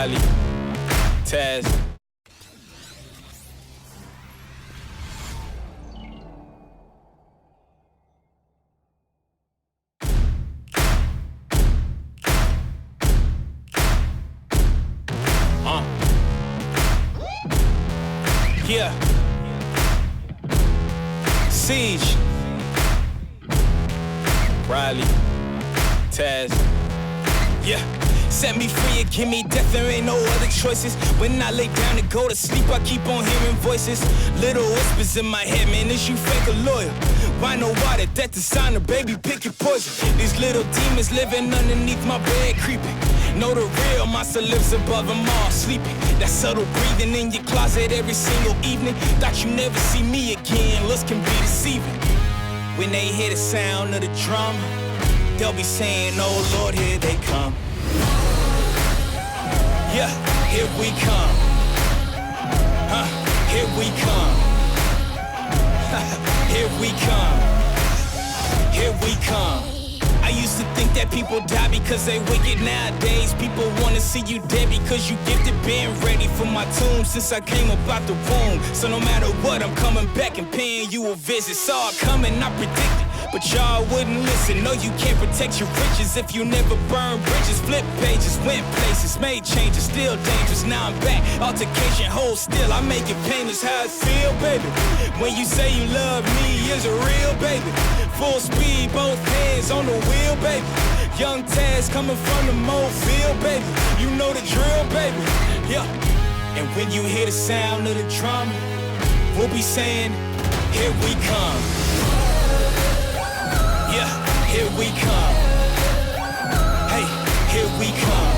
Riley, Taz. Yeah. Siege. Riley, Taz. Yeah. Set me free and give me death, there ain't no other choices. When I lay down to go to sleep, I keep on hearing voices. Little whispers in my head, man, is you fake a lawyer? Why know why that death designer, baby, pick your poison. These little demons living underneath my bed, creeping. Know the real monster lives above them all, sleeping. That subtle breathing in your closet every single evening. Thought you never see me again, looks can be deceiving. When they hear the sound of the drum, they'll be saying, oh Lord, here they come. Yeah, here we come. Here we come. Here we come. Here we come. I used to think that people die because they wicked. Nowadays people wanna see you dead because you gifted. Been ready for my tomb since I came up out the womb. So no matter what, I'm coming back and paying you a visit. Saw it coming, I predicted, but y'all wouldn't listen. No, you can't protect your riches if you never burn bridges. Flip pages, went places, made changes, still dangerous. Now I'm back, altercation, hold still. I make it painless how it feel, baby. When you say you love me, is it real, baby? Full speed, both hands on the wheel, baby. Young Taz coming from the Mobile, baby. You know the drill, baby. Yeah. And when you hear the sound of the drum, we'll be saying, here we come. Yeah, here we come. Hey, here we come.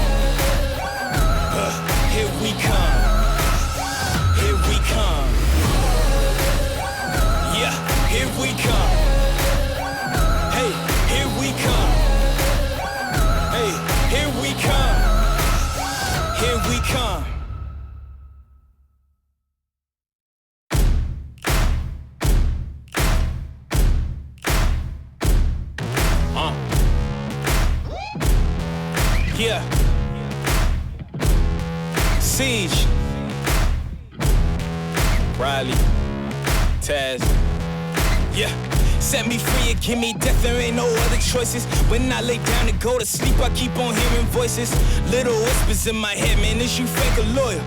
Here we come. Here we come. Yeah, here we come. Hey, here we come. Hey, here we come. Here we come. Yeah. Siege. Riley. Taz. Yeah. Set me free and give me death, there ain't no other choices. When I lay down to go to sleep, I keep on hearing voices. Little whispers in my head, man, is you fake a lawyer?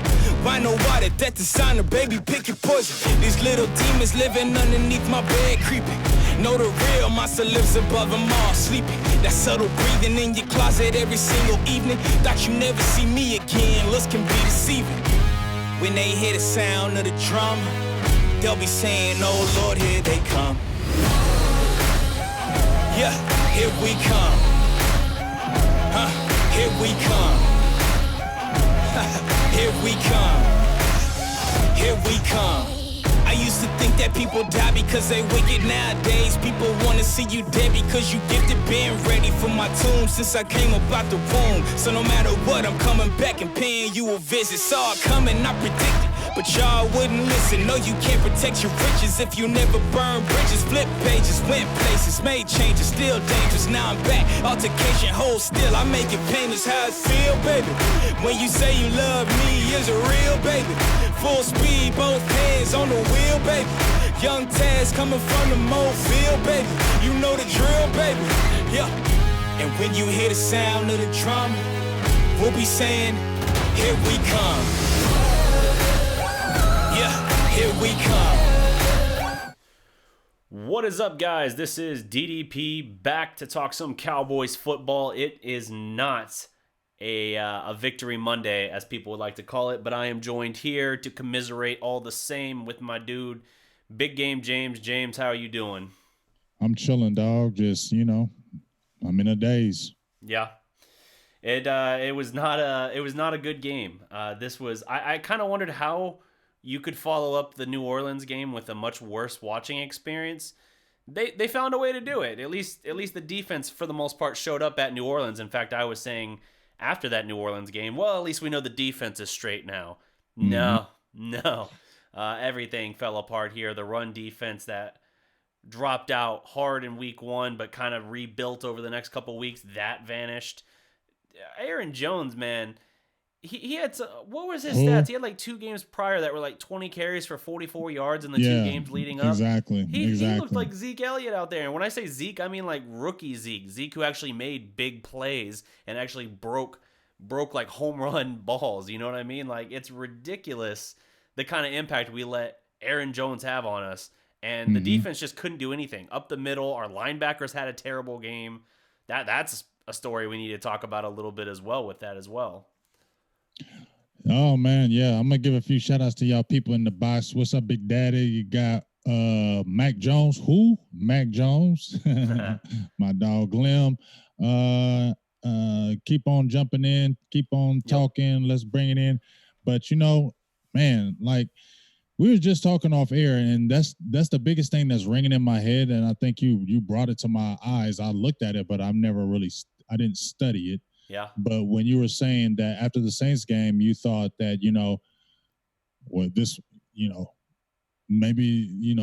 Why know why that death designer, baby, pick your poison. These little demons living underneath my bed, creeping. Know the real monster lives above them all, sleeping. That subtle breathing in your closet every single evening. Thought you never see me again, looks can be deceiving. When they hear the sound of the drum, they'll be saying, oh Lord, here they come. Yeah, here we come. Here we come. Here we come. Here we come. I used to think that people die because they wicked. Nowadays people wanna see you dead because you gifted. Been ready for my tomb since I came up out the womb. So no matter what, I'm coming back and paying you a visit. Saw it coming, I predicted, but y'all wouldn't listen. No, you can't protect your riches if you never burn bridges. Flip pages, went places, made changes, still dangerous. Now I'm back, altercation, hold still. I make it painless how it feel, baby. When you say you love me, is it real, baby? Full speed, both hands on the wheel, baby. Young Taz coming from the Mobile, baby. You know the drill, baby. Yeah. And when you hear the sound of the drum, we'll be saying, here we come. Yeah, here we come. What is up, guys? This is DDP back to talk some Cowboys football. It is not a Victory Monday, as people would like to call it, but I am joined here to commiserate all the same with my dude, Big Game James. James, how are you doing? I'm chilling, dog. Just, I'm in a daze. Yeah. It was not a good game. I kind of wondered how you could follow up the New Orleans game with a much worse watching experience. They found a way to do it. At least the defense for the most part showed up at New Orleans. In fact, I was saying after that New Orleans game, well, at least we know the defense is straight now. Mm-hmm. No. Everything fell apart here. The run defense that dropped out hard in week one, but kind of rebuilt over the next couple weeks, that vanished. Aaron Jones, man, He had what was his Who? stats? He had like 2 games prior that were like 20 carries for 44 yards in the 2 games leading up. Exactly. He looked like Zeke Elliott out there. And when I say Zeke, I mean like rookie Zeke. Zeke who actually made big plays and actually broke like home run balls. You know what I mean? Like, it's ridiculous the kind of impact we let Aaron Jones have on us. And the defense just couldn't do anything. Up the middle, our linebackers had a terrible game. That's a story we need to talk about a little bit as well with that as well. Oh man, yeah. I'm gonna give a few shout outs to y'all people in the box. What's up, Big Daddy? You got Mac Jones. Who? Mac Jones. My dog Glim. Keep on jumping in, keep on talking, let's bring it in. But man, like we were just talking off air, and that's the biggest thing that's ringing in my head. And I think you brought it to my eyes. I looked at it, but I didn't study it. Yeah. But when you were saying that after the Saints game, you thought that, maybe,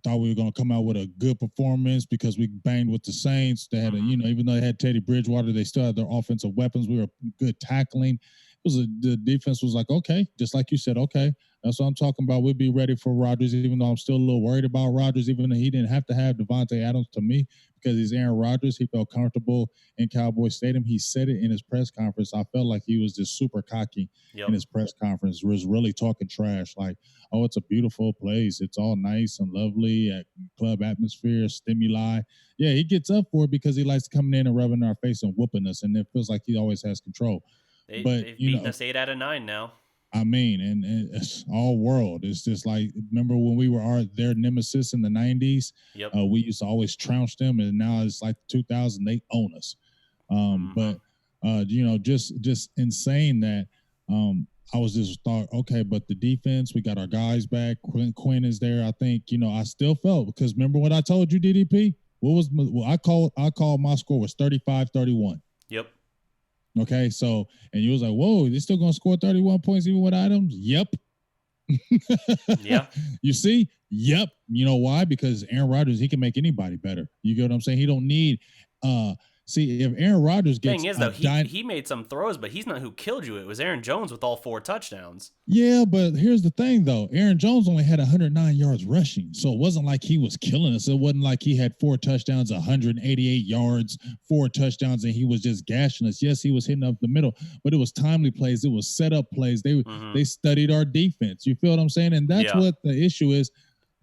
thought we were going to come out with a good performance because we banged with the Saints. They had even though they had Teddy Bridgewater, they still had their offensive weapons. We were good tackling. The defense was like, okay, just like you said, okay, that's what I'm talking about. We'll be ready for Rodgers, even though I'm still a little worried about Rodgers, even though he didn't have to have Devontae Adams to me because he's Aaron Rodgers. He felt comfortable in Cowboys Stadium. He said it in his press conference. I felt like he was just super cocky in his press conference. He was really talking trash, like, oh, it's a beautiful place. It's all nice and lovely at club atmosphere, stimuli. Yeah, he gets up for it because he likes coming in and rubbing our face and whooping us, and it feels like he always has control. They've beaten us 8 out of 9 now. I mean, and it's all world. It's just like, remember when we were their nemesis in the 90s? Yep. We used to always trounce them, and now it's like 2000, they own us. But just insane that I was just thought, okay, but the defense, we got our guys back. Quinn is there. I think, I still felt, because remember what I told you, DDP? I called my score was 35-31. Yep. Okay, so, and you was like, whoa, they're still going to score 31 points even with Adams? Yep. Yeah. You see? Yep. You know why? Because Aaron Rodgers, he can make anybody better. You get what I'm saying? He don't need see, if Aaron Rodgers gets... Thing is, though, he made some throws, but he's not who killed you. It was Aaron Jones with all 4 touchdowns. Yeah, but here's the thing, though. Aaron Jones only had 109 yards rushing, so it wasn't like he was killing us. It wasn't like he had 4 touchdowns, 188 yards, 4 touchdowns, and he was just gashing us. Yes, he was hitting up the middle, but it was timely plays. It was set-up plays. They studied our defense. You feel what I'm saying? And that's what the issue is.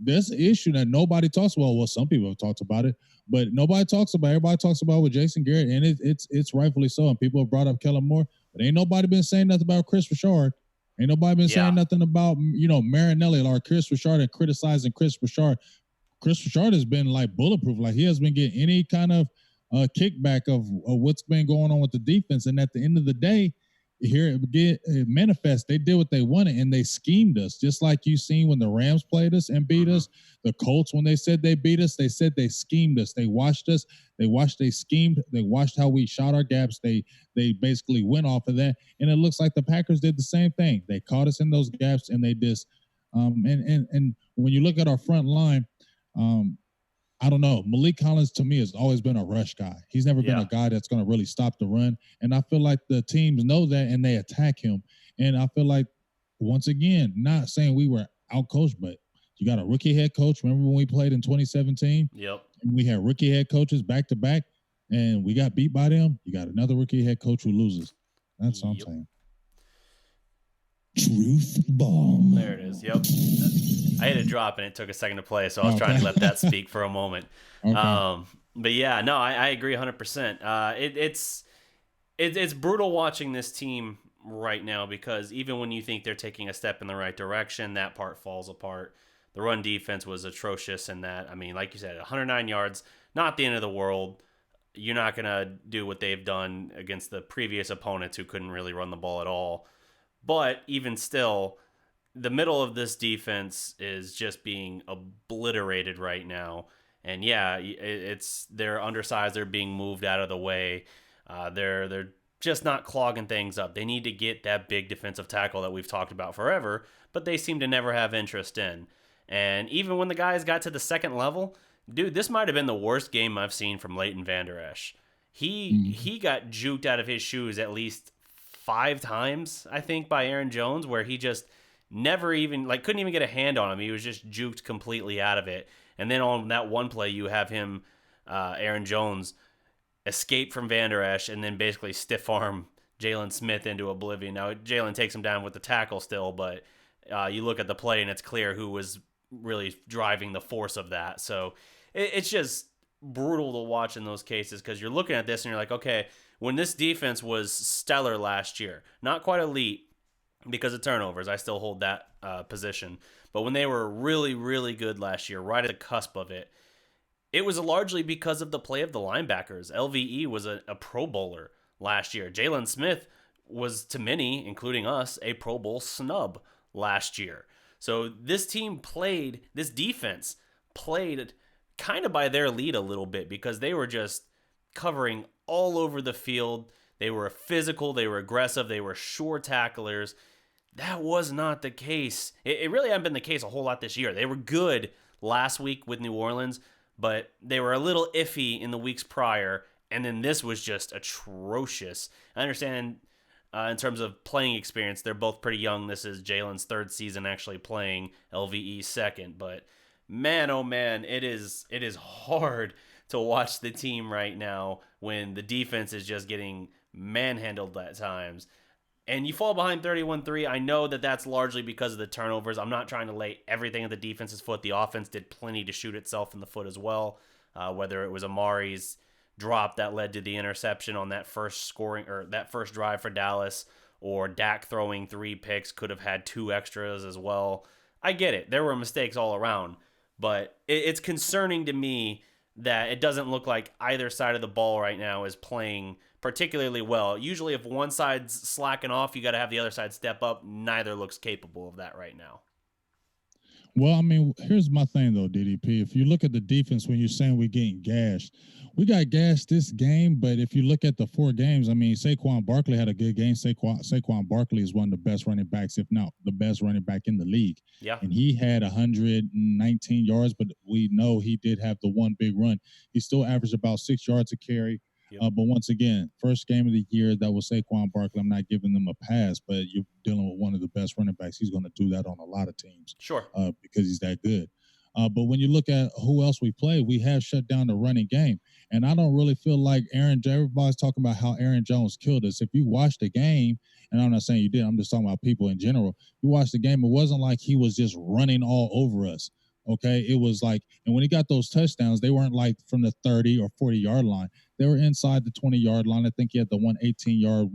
There's an issue that nobody talks about. Well, some people have talked about it, but nobody talks about it. Everybody talks about it with Jason Garrett, and it's rightfully so. And people have brought up Kellen Moore, but ain't nobody been saying nothing about Chris Richard. Ain't nobody been saying nothing about, Marinelli or Chris Richard and criticizing Chris Richard. Chris Richard has been like bulletproof. Like, he hasn't been getting any kind of kickback of what's been going on with the defense. And at the end of the day, here it manifests. They did what they wanted, and they schemed us, just like you seen when the Rams played us and beat us. The Colts, when they said they beat us, they said they schemed us. They watched us. They schemed. They watched how we shot our gaps. They basically went off of that, and it looks like the Packers did the same thing. They caught us in those gaps, and they just and when you look at our front line, I don't know. Malik Collins, to me, has always been a rush guy. He's never been a guy that's going to really stop the run. And I feel like the teams know that, and they attack him. And I feel like, once again, not saying we were outcoached, but you got a rookie head coach. Remember when we played in 2017? Yep. We had rookie head coaches back-to-back, and we got beat by them. You got another rookie head coach who loses. That's what I'm saying. Truth bomb. There it is. Yep. I hit a drop and it took a second to play, so I was trying to let that speak for a moment. Okay. But yeah, no, I agree 100%. It's brutal watching this team right now, because even when you think they're taking a step in the right direction, that part falls apart. The run defense was atrocious in that. I mean, like you said, 109 yards, not the end of the world. You're not going to do what they've done against the previous opponents who couldn't really run the ball at all. But even still, the middle of this defense is just being obliterated right now. And yeah, they're undersized. They're being moved out of the way. They're just not clogging things up. They need to get that big defensive tackle that we've talked about forever, but they seem to never have interest in. And even when the guys got to the second level, dude, this might have been the worst game I've seen from Leighton Vander Esch. He got juked out of his shoes at least 5 times, I think, by Aaron Jones, where he just never even, like, couldn't even get a hand on him. He was just juked completely out of it. And then on that one play, you have him, Aaron Jones, escape from Van Der Esch and then basically stiff arm Jalen Smith into oblivion. Now, Jalen takes him down with the tackle still, but you look at the play and it's clear who was really driving the force of that. So it's just brutal to watch in those cases, because you're looking at this and you're like, okay, when this defense was stellar last year, not quite elite because of turnovers, I still hold that position, but when they were really, really good last year, right at the cusp of it, it was largely because of the play of the linebackers. LVE was a Pro Bowler last year. Jalen Smith was, to many, including us, a Pro Bowl snub last year. So this defense played kind of by their lead a little bit, because they were just covering all over the field. They were physical, they were aggressive, they were sure tacklers. That was not the case. It really hadn't been the case a whole lot this year. They were good last week with New Orleans, but they were a little iffy in the weeks prior, and then this was just atrocious. I understand in terms of playing experience, they're both pretty young. This is Jalen's 3rd season actually playing, LVE's 2nd, but man, oh man, it is hard to watch the team right now when the defense is just getting manhandled at times. And you fall behind 31-3. I know that that's largely because of the turnovers. I'm not trying to lay everything at the defense's foot. The offense did plenty to shoot itself in the foot as well, whether it was Amari's drop that led to the interception on that first drive for Dallas, or Dak throwing 3 picks, could have had 2 extras as well. I get it. There were mistakes all around, but it's concerning to me that it doesn't look like either side of the ball right now is playing particularly well. Usually if one side's slacking off, you got to have the other side step up. Neither looks capable of that right now. Well, I mean, here's my thing, though, DDP. If you look at the defense, when you're saying we're getting gashed, we got gashed this game, but if you look at the 4 games, I mean, Saquon Barkley had a good game. Saquon Barkley is one of the best running backs, if not the best running back in the league. Yeah. And he had 119 yards, but we know he did have the one big run. He still averaged about 6 yards a carry. Yep. But once again, first game of the year, that was Saquon Barkley. I'm not giving them a pass, but you're dealing with one of the best running backs. He's going to do that on a lot of teams. Sure. Because he's that good. But when you look at who else we play, we have shut down the running game. And I don't really feel like everybody's talking about how Aaron Jones killed us. If you watch the game, and I'm not saying you did, I'm just talking about people in general. You watch the game, it wasn't like he was just running all over us. Okay, it was like, and when he got those touchdowns, they weren't like from the 30 or 40-yard line. They were inside the 20-yard line. I think he had the 118-yard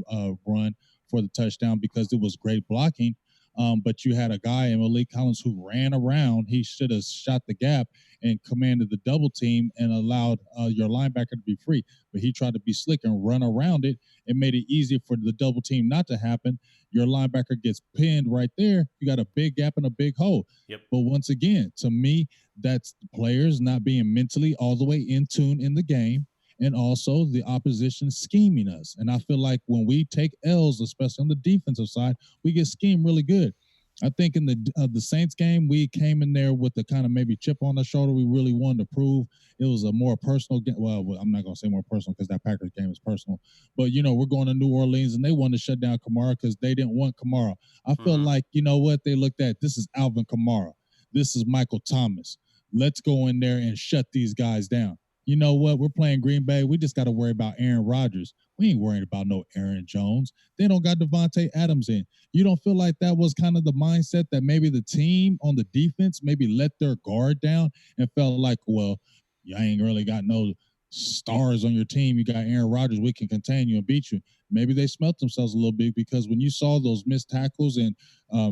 run for the touchdown because it was great blocking. But you had a guy in Malik Collins who ran around. He should have shot the gap and commanded the double team and allowed your linebacker to be free. But he tried to be slick and run around it. It made it easier for the double team not to happen. Your linebacker gets pinned right there. You got a big gap and a big hole. Yep. But once again, to me, that's the players not being mentally all the way in tune in the game, and also the opposition scheming us. And I feel like when we take L's, especially on the defensive side, we get schemed really good. I think in the Saints game, we came in there with the kind of maybe chip on the shoulder. We really wanted to prove it was a more personal game. Well, I'm not going to say more personal because that Packers game is personal. But, we're going to New Orleans, and they wanted to shut down Kamara because they didn't want Kamara. I feel like, you know what, they looked at, this is Alvin Kamara. This is Michael Thomas. Let's go in there and shut these guys down. You know what? We're playing Green Bay. We just got to worry about Aaron Rodgers. We ain't worried about no Aaron Jones. They don't got Devontae Adams in. You don't feel like that was kind of the mindset that maybe the team on the defense maybe let their guard down and felt like, well, you ain't really got no stars on your team. You got Aaron Rodgers. We can contain you and beat you. Maybe they smelt themselves a little bit because when you saw those missed tackles and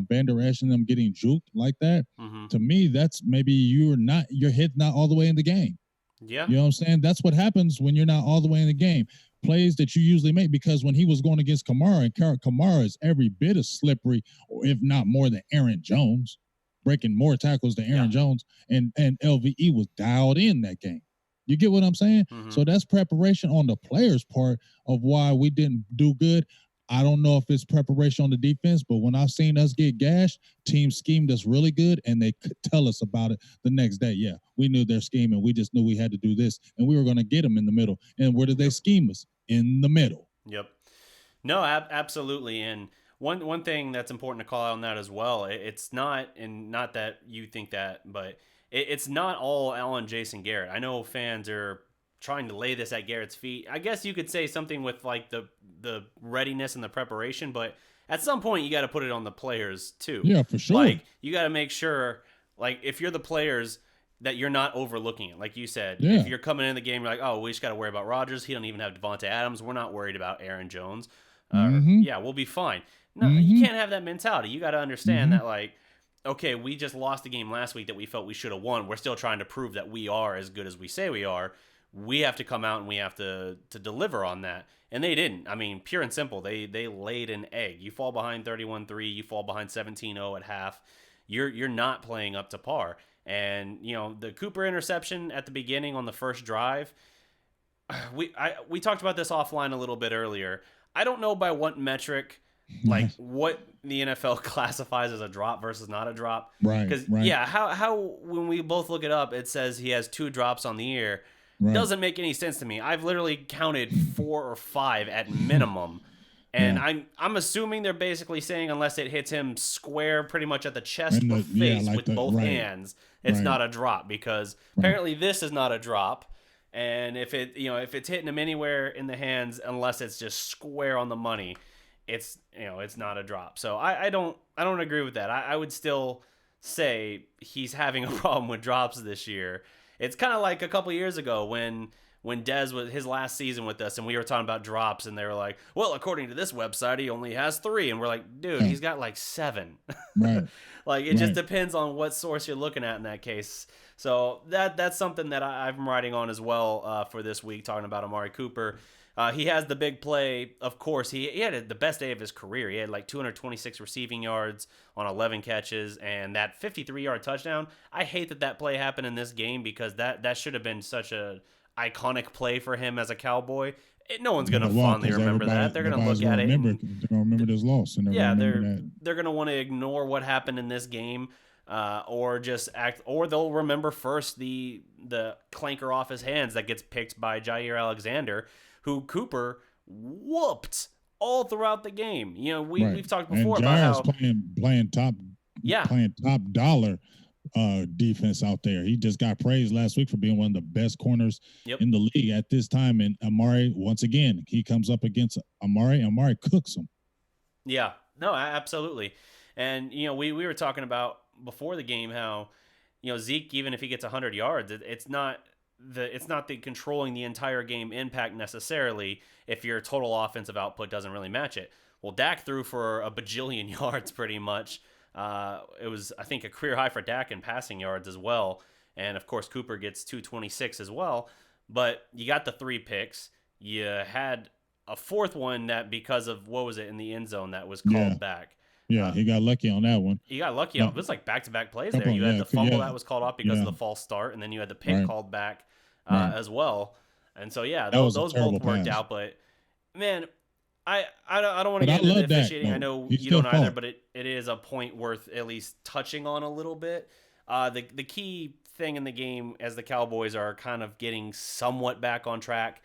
Van Der Esch and them getting juked like that, to me, that's maybe your head's not all the way in the game. Yeah. You know what I'm saying? That's what happens when you're not all the way in the game. Plays that you usually make, because when he was going against Kamara, and Kamara is every bit as slippery, or if not more than Aaron Jones, breaking more tackles than Aaron Jones, and LVE was dialed in that game. You get what I'm saying? So that's preparation on the players' part of why we didn't do good. I don't know if it's preparation on the defense, but when I've seen us get gashed, teams schemed us really good, and they could tell us about it the next day. Yeah, we knew their scheming. We just knew we had to do this, and we were going to get them in the middle. And where did they scheme us? In the middle. Yep. No, absolutely. And one thing that's important to call out on that as well, it's not, and not that you think that, but it's not all on Jason Garrett. I know fans are trying to lay this at Garrett's feet. I guess you could say something with like the readiness and the preparation, but at some point you got to put it on the players too. Yeah, for sure. Like you got to make sure, like if you're the players, that you're not overlooking it. Like you said, Yeah. if you're coming in the game, you're like, oh, we just got to worry about Rodgers. He don't even have Devontae Adams. We're not worried about Aaron Jones. Yeah, we'll be fine. No, you can't have that mentality. You got to understand that, like, okay, we just lost a game last week that we felt we should have won. We're still trying to prove that we are as good as we say we are. We have to come out and we have to deliver on that. And they didn't. I mean, pure and simple, they laid an egg. You fall behind 31-3, you fall behind 17-0 at half. You're not playing up to par. And, you know, the Cooper interception at the beginning on the first drive, we talked about this offline a little bit earlier. I don't know by what metric, like what the NFL classifies as a drop versus not a drop. Right. Because, right. yeah, how when we both look it up, it says he has 2 drops on the year. Right. Doesn't make any sense to me. I've literally counted 4 or 5 at minimum. And I'm assuming they're basically saying unless it hits him square pretty much at the chest or face like with both hands, it's not a drop, because apparently this is not a drop. And if it's hitting him anywhere in the hands, unless it's just square on the money, it's not a drop. So I don't agree with that. I would still say he's having a problem with drops this year. It's kind of like a couple years ago when Dez was his last season with us and we were talking about drops and they were like, well, according to this website, he only has 3. And we're like, dude, he's got like 7. Right. Like, it just depends on what source you're looking at in that case. So that's something that I'm writing on as well for this week, talking about Amari Cooper. He has the big play. Of course, he had the best day of his career. He had like 226 receiving yards on 11 catches, and that 53-yard touchdown. I hate that play happened in this game, because that should have been such a iconic play for him as a Cowboy. No one's going to fondly remember that. They're going to look at it. They're going to remember this loss. And they're going to want to ignore what happened in this game, or they'll remember first the clanker off his hands that gets picked by Jair Alexander, who Cooper whooped all throughout the game. You know, we've talked before about how playing top dollar defense out there. He just got praised last week for being one of the best corners in the league at this time. And Amari, once again, he comes up against Amari. Amari cooks him. Yeah, no, absolutely. And, you know, we were talking about before the game how, you know, Zeke, even if he gets 100 yards, it's not the controlling the entire game impact necessarily if your total offensive output doesn't really match it. Well, Dak threw for a bajillion yards pretty much. It was, I think, a career high for Dak in passing yards as well. And, of course, Cooper gets 226 as well. But you got the 3 picks. You had a 4th one that, because of, what was it, in the end zone, that was called back. Yeah, he got lucky on that one. He got lucky. It was like back-to-back plays there. You had the fumble that was called off because of the false start, and then you had the pick called back as well. And so, yeah, those both worked out. But, man, I don't want to get into the officiating. I know you don't either, but it is a point worth at least touching on a little bit. The key thing in the game, as the Cowboys are kind of getting somewhat back on track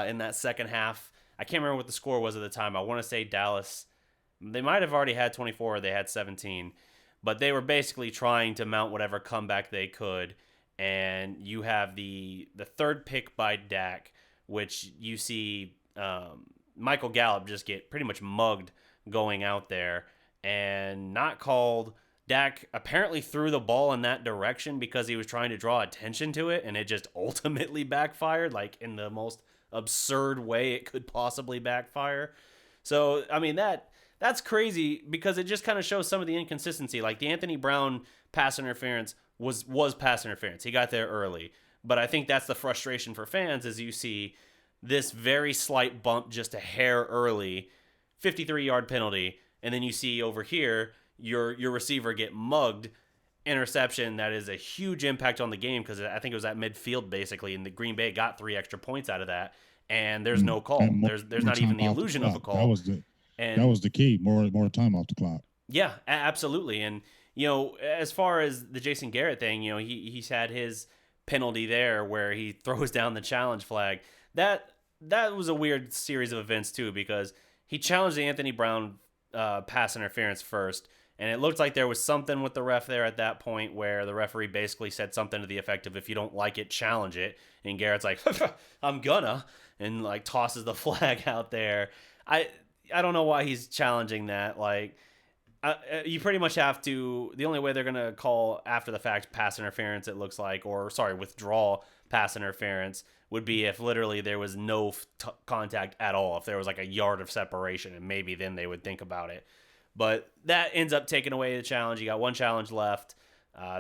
in that second half. I can't remember what the score was at the time. I want to say Dallas. They might have already had 24 or they had 17. But they were basically trying to mount whatever comeback they could. And you have the 3rd pick by Dak, which you see Michael Gallup just get pretty much mugged going out there and not called. Dak apparently threw the ball in that direction because he was trying to draw attention to it, and it just ultimately backfired, like in the most absurd way it could possibly backfire. So, I mean, that's crazy because it just kind of shows some of the inconsistency. Like the Anthony Brown pass interference was pass interference. He got there early. But I think that's the frustration for fans, is you see this very slight bump just a hair early, 53-yard penalty, and then you see over here your receiver get mugged, interception that is a huge impact on the game, because I think it was at midfield basically, and the Green Bay got 3 extra points out of that, and there's no call. There's not even the illusion of a call. That was the key. More time off the clock. Yeah, absolutely. And, you know, as far as the Jason Garrett thing, you know, he's had his penalty there where he throws down the challenge flag. That was a weird series of events too, because he challenged the Anthony Brown pass interference first, and it looked like there was something with the ref there at that point where the referee basically said something to the effect of, if you don't like it, challenge it. And Garrett's like, I'm gonna, and like tosses the flag out there. I don't know why he's challenging that. Like, you pretty much have to. The only way they're gonna call after the fact pass interference, it looks like, or sorry, withdraw pass interference, would be if literally there was no contact at all. If there was like a yard of separation, and maybe then they would think about it. But that ends up taking away the challenge. You got one challenge left.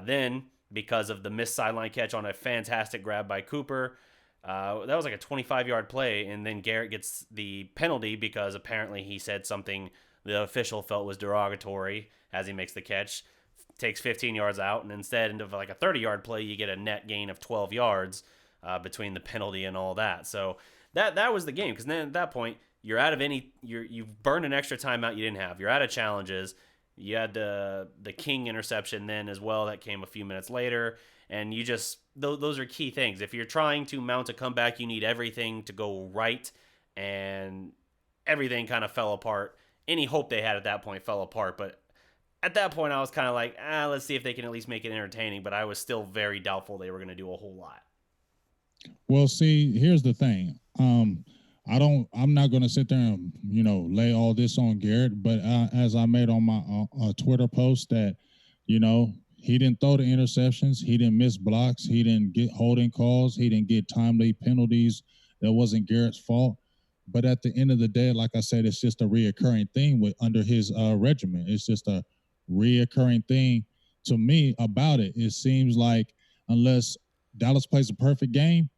Then, because of the missed sideline catch on a fantastic grab by Cooper, that was like a 25-yard play, and then Garrett gets the penalty because apparently he said something the official felt was derogatory as he makes the catch, takes 15 yards out, and instead of like a 30-yard play, you get a net gain of 12 yards between the penalty and all that. So that was the game, because then at that point, you're out of you've burned an extra timeout you didn't have. You're out of challenges. You had the King interception then as well that came a few minutes later, and you just those are key things. If you're trying to mount a comeback, you need everything to go right, and everything kind of fell apart. Any hope they had at that point fell apart, but at that point I was kind of like, let's see if they can at least make it entertaining, but I was still very doubtful they were going to do a whole lot. Well, see, here's the thing. I'm not going to sit there and, lay all this on Garrett, but as I made on my Twitter post that, he didn't throw the interceptions. He didn't miss blocks. He didn't get holding calls. He didn't get timely penalties. That wasn't Garrett's fault. But at the end of the day, like I said, it's just a reoccurring thing under his regimen. It's just a reoccurring thing to me about it. It seems like unless Dallas plays a perfect game,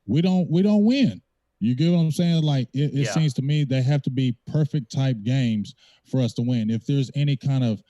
we don't win. You get what I'm saying? Like it seems to me they have to be perfect type games for us to win. If there's any kind of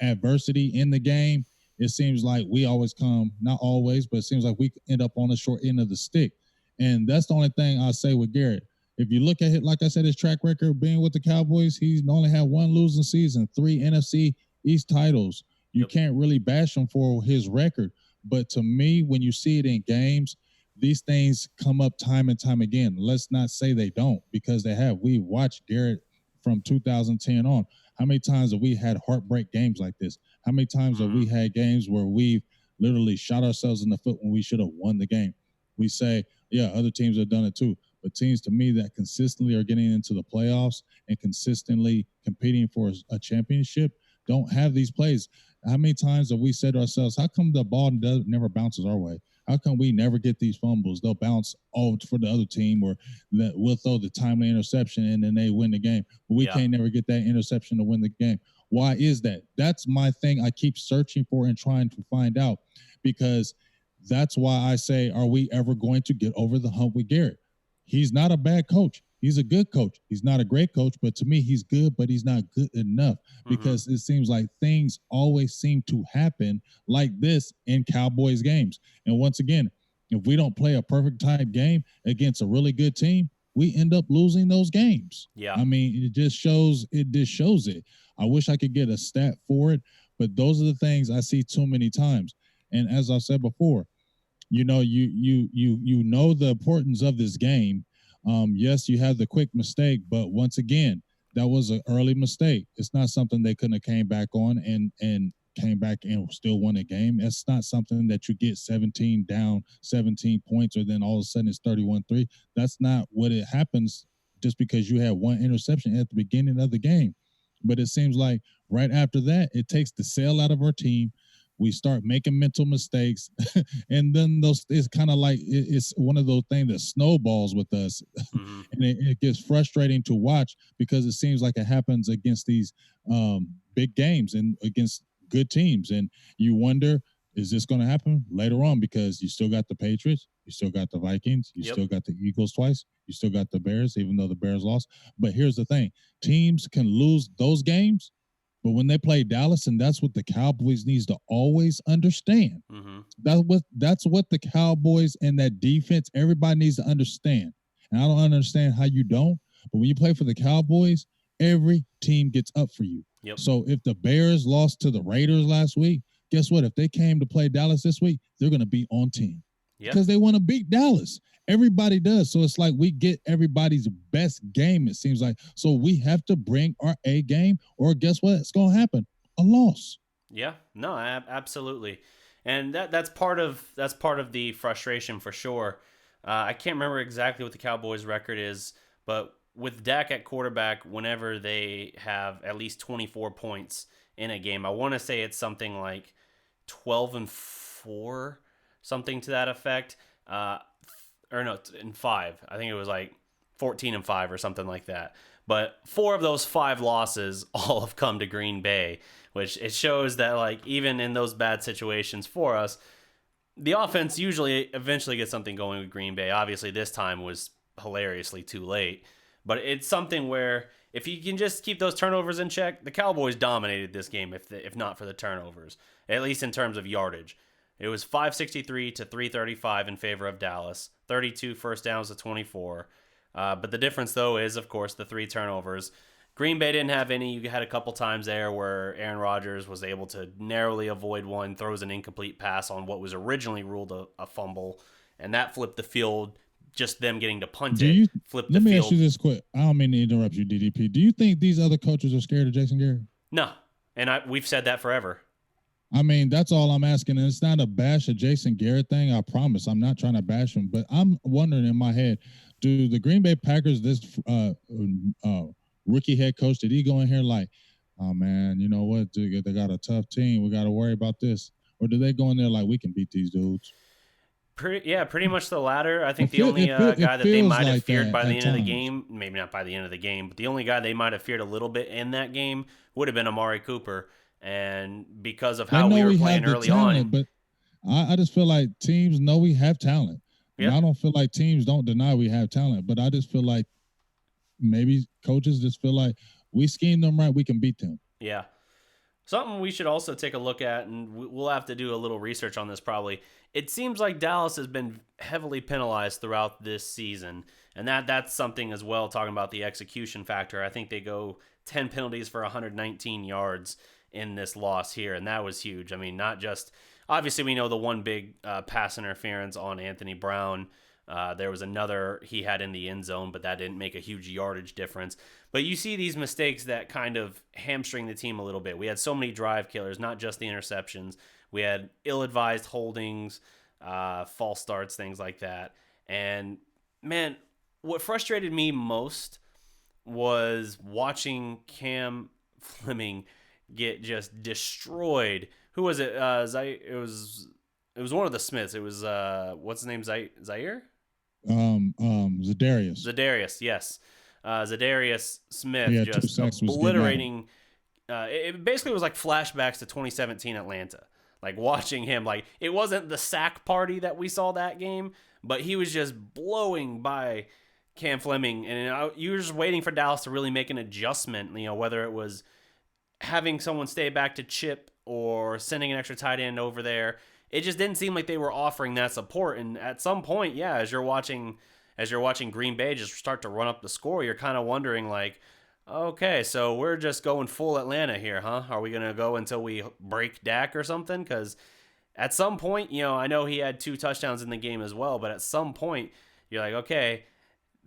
adversity in the game, it seems like we always come, not always, but it seems like we end up on the short end of the stick. And that's the only thing I say with Garrett. If you look at it, like I said, his track record being with the Cowboys, he's only had one losing season, 3 NFC East titles. You can't really bash him for his record. But to me, when you see it in games, these things come up time and time again. Let's not say they don't, because they have. We watched Garrett from 2010 on. How many times have we had heartbreak games like this? How many times have we had games where we've literally shot ourselves in the foot when we should have won the game? We say, yeah, other teams have done it too. But teams, to me, that consistently are getting into the playoffs and consistently competing for a championship don't have these plays. How many times have we said to ourselves, how come the ball never bounces our way? How come we never get these fumbles? They'll bounce all for the other team, or that we'll throw the timely interception and then they win the game. But we can't never get that interception to win the game. Why is that? That's my thing I keep searching for and trying to find out, because that's why I say, are we ever going to get over the hump with Garrett? He's not a bad coach. He's a good coach. He's not a great coach, but to me, he's good, but he's not good enough, because it seems like things always seem to happen like this in Cowboys games. And once again, if we don't play a perfect type game against a really good team, we end up losing those games. Yeah. I mean, it just shows it. I wish I could get a stat for it, but those are the things I see too many times. And as I said before, you know the importance of this game. Yes, you had the quick mistake, but once again, that was an early mistake. It's not something they couldn't have came back on and came back and still won a game. It's not something that you get 17 down, 17 points, or then all of a sudden it's 31-3. That's not what it happens just because you had one interception at the beginning of the game. But it seems like right after that, it takes the sail out of our team. We start making mental mistakes, and then it's kind of like it's one of those things that snowballs with us, and it gets frustrating to watch because it seems like it happens against these big games and against good teams, and you wonder, is this going to happen later on? Because you still got the Patriots, you still got the Vikings, you still got the Eagles twice, you still got the Bears, even though the Bears lost. But here's the thing: teams can lose those games. But when they play Dallas, and that's what the Cowboys needs to always understand. That's what the Cowboys and that defense, everybody needs to understand. And I don't understand how you don't. But when you play for the Cowboys, every team gets up for you. So if the Bears lost to the Raiders last week, guess what? If they came to play Dallas this week, they're going to be on 10. Because they want to beat Dallas. Everybody does. So it's like we get everybody's best game, it seems like. So we have to bring our A game, or guess what? It's going to happen. A loss. Yeah, no, absolutely, and that's part of the frustration for sure. I can't remember exactly what the Cowboys' record is, but with Dak at quarterback, whenever they have at least 24 points in a game, I want to say it's something like 12-4, something to that effect. Or no, in 5. I think it was like 14-5 or something like that. But 4 of those 5 losses all have come to Green Bay, which it shows that, like, even in those bad situations for us, the offense usually eventually gets something going with Green Bay. Obviously, this time was hilariously too late. But it's something where if you can just keep those turnovers in check, the Cowboys dominated this game if not for the turnovers, at least in terms of yardage. It was 563 to 335 in favor of Dallas, 32 first downs to 24. But the difference, though, is, of course, the 3 turnovers. Green Bay didn't have any. You had a couple times there where Aaron Rodgers was able to narrowly avoid one, throws an incomplete pass on what was originally ruled a fumble, and that flipped the field. Just them getting to punt flipped the field. Let me ask you this quick. I don't mean to interrupt you, DDP. Do you think these other coaches are scared of Jason Garrett? No, and we've said that forever. I mean, that's all I'm asking. And it's not a bash of Jason Garrett thing. I promise. I'm not trying to bash him. But I'm wondering in my head, do the Green Bay Packers, this rookie head coach, did he go in here like, oh, man, you know what? They got a tough team. We got to worry about this. Or do they go in there like, we can beat these dudes? Pretty much the latter. I think the only guy that they might have feared by the end of the game, maybe not by the end of the game, but the only guy they might have feared a little bit in that game would have been Amari Cooper. And because of how we were playing early on. But I just feel like teams know we have talent. Yep. And I don't feel like teams don't deny we have talent, but I just feel like maybe coaches just feel like we scheme them right, we can beat them. Yeah. Something we should also take a look at, and we'll have to do a little research on this probably. It seems like Dallas has been heavily penalized throughout this season, and that's something as well, talking about the execution factor. I think they go 10 penalties for 119 yards in this loss here, and that was huge. I mean, not just obviously we know the one big pass interference on Anthony Brown. There was another he had in the end zone, but that didn't make a huge yardage difference. But you see these mistakes that kind of hamstring the team a little bit. We had so many drive killers, not just the interceptions. We had ill-advised holdings, false starts, things like that. And man, what frustrated me most was watching Cam Fleming get just destroyed. Who was it? It was one of the Smiths. It was what's his name? Zaire? Zadarius, yes. Zadarius Smith just obliterating. It basically was like flashbacks to 2017 Atlanta. Like watching him, like it wasn't the sack party that we saw that game, but he was just blowing by Cam Fleming, and you were just waiting for Dallas to really make an adjustment. You know, whether it was having someone stay back to chip or sending an extra tight end over there. It just didn't seem like they were offering that support. And at some point, yeah, as you're watching Green Bay just start to run up the score, you're kind of wondering like, okay, so we're just going full Atlanta here, huh? Are we going to go until we break Dak or something? Because at some point, you know, I know he had 2 touchdowns in the game as well, but at some point, you're like, okay,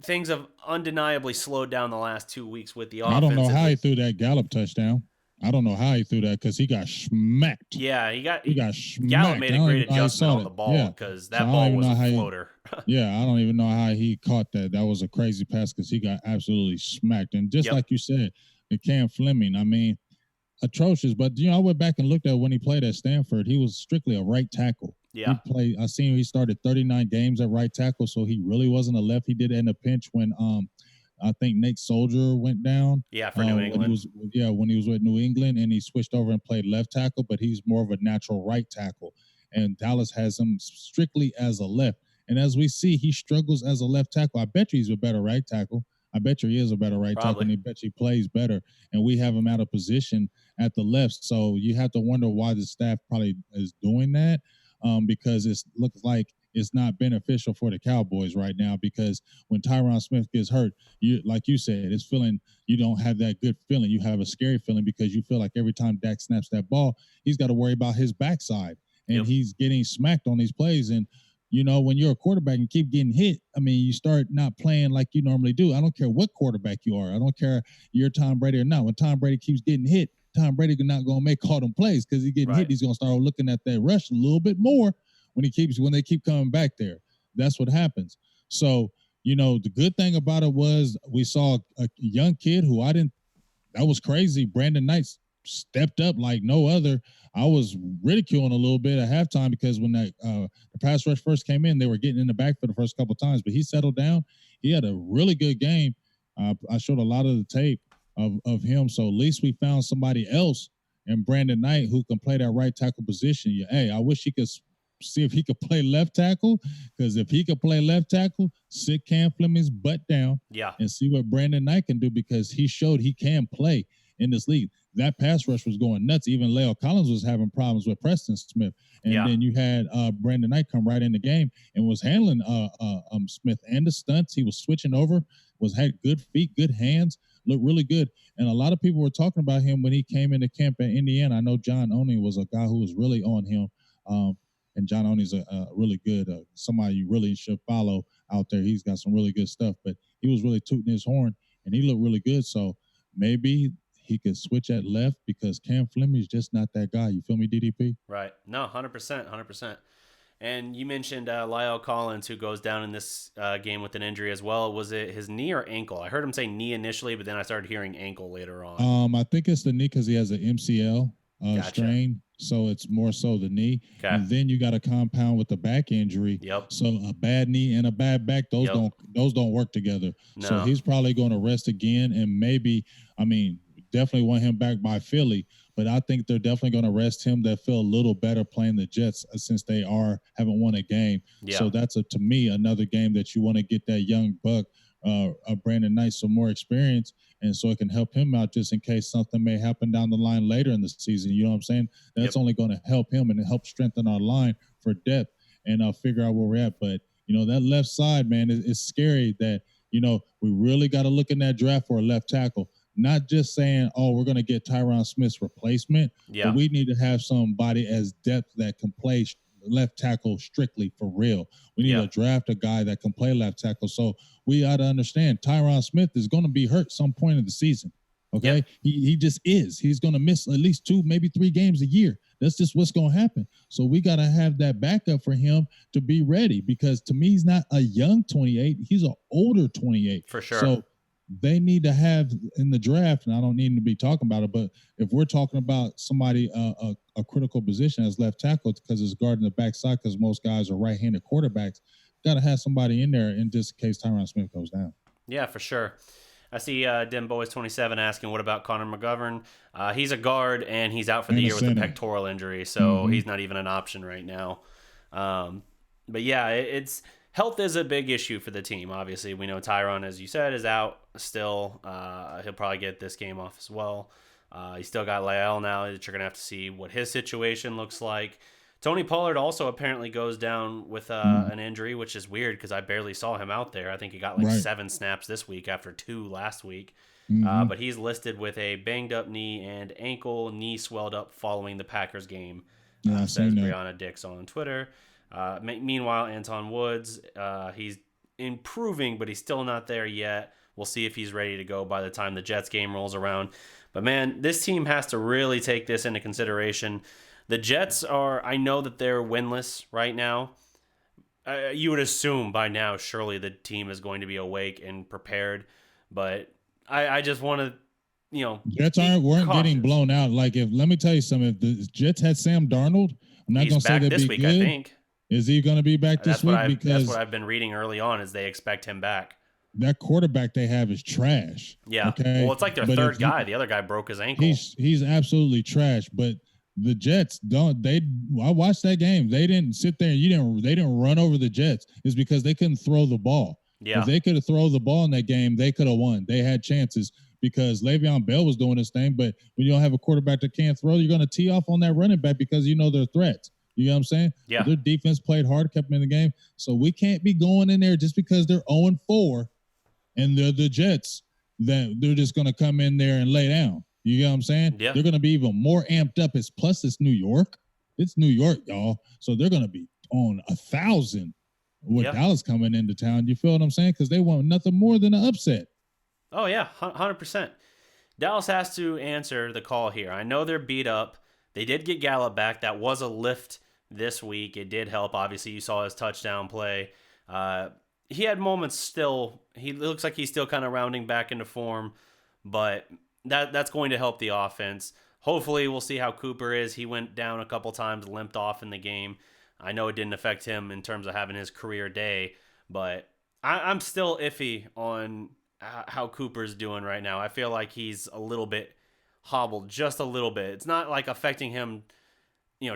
things have undeniably slowed down the last 2 weeks with the offense. I don't know how he threw that Gallup touchdown. I don't know how he threw that because he got smacked. Yeah, he got smacked. Gallup made a great adjustment on the ball because that ball was a floater. Yeah, I don't even know how he caught that. That was a crazy pass because he got absolutely smacked. And just like you said, the Cam Fleming, I mean, atrocious. But, you know, I went back and looked at when he played at Stanford. He was strictly a right tackle. Yeah. I seen he started 39 games at right tackle, so he really wasn't a left. He did end a pinch when I think Nate Soldier went down. Yeah, for New England. When he was with New England, and he switched over and played left tackle, but he's more of a natural right tackle. And Dallas has him strictly as a left. And as we see, he struggles as a left tackle. I bet you he's a better right tackle. I bet you he is a better right tackle, and I bet you he plays better. And we have him out of position at the left. So you have to wonder why the staff probably is doing that, because it looks like it's not beneficial for the Cowboys right now, because when Tyron Smith gets hurt, like you said, it's feeling you don't have that good feeling. You have a scary feeling because you feel like every time Dak snaps that ball, he's got to worry about his backside, and he's getting smacked on these plays. And when you're a quarterback and keep getting hit, I mean, you start not playing like you normally do. I don't care what quarterback you are. I don't care you're Tom Brady or not. When Tom Brady keeps getting hit, Tom Brady not going to make all them plays because he's getting hit. He's going to start looking at that rush a little bit more when they keep coming back there. That's what happens. So, the good thing about it was we saw a young kid who that was crazy. Brandon Knight stepped up like no other. I was ridiculing a little bit at halftime because when the pass rush first came in, they were getting in the back for the first couple of times, but he settled down. He had a really good game. I showed a lot of the tape of him, so at least we found somebody else in Brandon Knight who can play that right tackle position. Hey, I wish he could see if he could play left tackle, because if he could play left tackle, sit Cam Fleming's butt down and see what Brandon Knight can do, because he showed he can play in this league. That pass rush was going nuts. Even Leo Collins was having problems with Preston Smith. And then you had Brandon Knight come right in the game and was handling Smith and the stunts. He was switching over, had good feet, good hands, looked really good. And a lot of people were talking about him when he came into camp at Indiana. I know John Oney was a guy who was really on him. And John Oney's a really good, somebody you really should follow out there. He's got some really good stuff, but he was really tooting his horn and he looked really good. So maybe he could switch at left because Cam Fleming's just not that guy. You feel me, DDP? Right. No, 100%. And you mentioned Lyle Collins, who goes down in this game with an injury as well. Was it his knee or ankle? I heard him say knee initially, but then I started hearing ankle later on. I think it's the knee because he has an MCL strain. So it's more so the knee. Okay. And then you got a compound with the back injury. Yep. So a bad knee and a bad back, those don't work together. No. So he's probably going to rest again, and maybe, definitely want him back by Philly, but I think they're definitely going to rest him. They feel a little better playing the Jets since they haven't won a game. Yeah. So that's to me another game that you want to get that young buck, Brandon Knight, some more experience, and so it can help him out just in case something may happen down the line later in the season. You know what I'm saying? That's only going to help him and help strengthen our line for depth and figure out where we're at. But that left side, man, it's scary that we really got to look in that draft for a left tackle. Not just saying, we're going to get Tyron Smith's replacement, but we need to have somebody as depth that can play left tackle strictly for real. We need to draft a guy that can play left tackle. So we ought to understand Tyron Smith is going to be hurt some point in the season. Okay. Yep. He just is. He's going to miss at least 2, maybe 3 games a year. That's just what's going to happen. So we got to have that backup for him to be ready, because to me, he's not a young 28. He's an older 28. For sure. So they need to have in the draft, and I don't need to be talking about it, but if we're talking about somebody, a critical position as left tackle, because it's guarding the backside, because most guys are right-handed quarterbacks, got to have somebody in there in just in case Tyron Smith goes down. Yeah, for sure. I see Dim Boys 27 asking, what about Connor McGovern? He's a guard, and he's out for the year with a pectoral injury, so he's not even an option right now. But yeah, health is a big issue for the team. Obviously, we know Tyron, as you said, is out still. He'll probably get this game off as well. You still got Lael now that you're going to have to see what his situation looks like. Tony Pollard also apparently goes down with an injury, which is weird because I barely saw him out there. I think he got 7 snaps this week after 2 last week. But he's listed with a banged up knee and ankle, knee swelled up following the Packers game, says Brianna Dix on Twitter. Meanwhile, Anton Woods, he's improving, but he's still not there yet. We'll see if he's ready to go by the time the Jets game rolls around. But man, this team has to really take this into consideration. The Jets I know that they're winless right now. You would assume by now, surely the team is going to be awake and prepared. But I just want to, Jets weren't getting blown out. Like, let me tell you something. If the Jets had Sam Darnold, I'm not going to say they'd this be week, good. I think. Is he going to be back this week? That's what I've been reading early on, is they expect him back. That quarterback they have is trash. Yeah. Okay? Well, it's like their third guy. The other guy broke his ankle. He's absolutely trash. But the Jets I watched that game. They didn't sit there and they didn't run over the Jets. It's because they couldn't throw the ball. Yeah. If they could have thrown the ball in that game, they could have won. They had chances because Le'Veon Bell was doing his thing. But when you don't have a quarterback that can't throw, you're going to tee off on that running back because they're threats. You know what I'm saying? Yeah. Their defense played hard, kept them in the game. So we can't be going in there just because they're 0-4 and they're the Jets, that they're just going to come in there and lay down. You know what I'm saying? Yeah. They're going to be even more amped up. Plus it's New York. It's New York, y'all. So they're going to be on 1,000 with Yeah. Dallas coming into town. You feel what I'm saying? Because they want nothing more than an upset. Oh yeah, 100%. Dallas has to answer the call here. I know they're beat up. They did get Gallup back. That was a lift this week. It did help. Obviously, you saw his touchdown play. He had moments still. He looks like he's still kind of rounding back into form, but that's going to help the offense. Hopefully, we'll see how Cooper is. He went down a couple times, limped off in the game. I know it didn't affect him in terms of having his career day, but I'm still iffy on how Cooper's doing right now. I feel like he's a little bit hobbled, just a little bit. It's not like affecting him,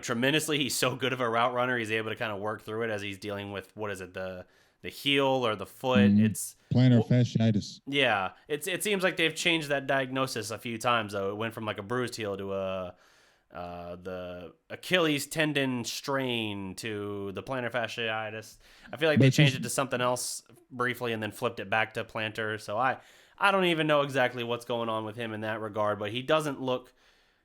tremendously. He's so good of a route runner. He's able to kind of work through it as he's dealing with, what is it, the heel or the foot. It's plantar fasciitis. Yeah, it seems like they've changed that diagnosis a few times though. It went from like a bruised heel to the Achilles tendon strain to the plantar fasciitis. I feel like they changed it to something else briefly and then flipped it back to plantar. So I don't even know exactly what's going on with him in that regard, but he doesn't look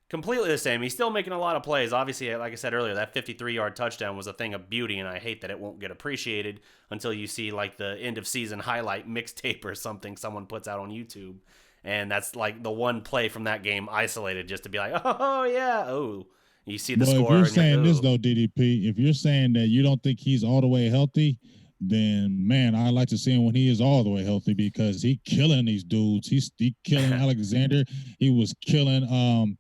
completely the same. He's still making a lot of plays. Obviously, like I said earlier, that 53-yard touchdown was a thing of beauty, and I hate that it won't get appreciated until you see like the end of season highlight mixtape or something someone puts out on YouTube. And that's like the one play from that game isolated just to be like, oh yeah, oh, you see the score. If you're saying this though, DDP, if you're saying that you don't think he's all the way healthy, then man, I like to see him when he is all the way healthy because he killing these dudes. He's killing Alexander. He was killing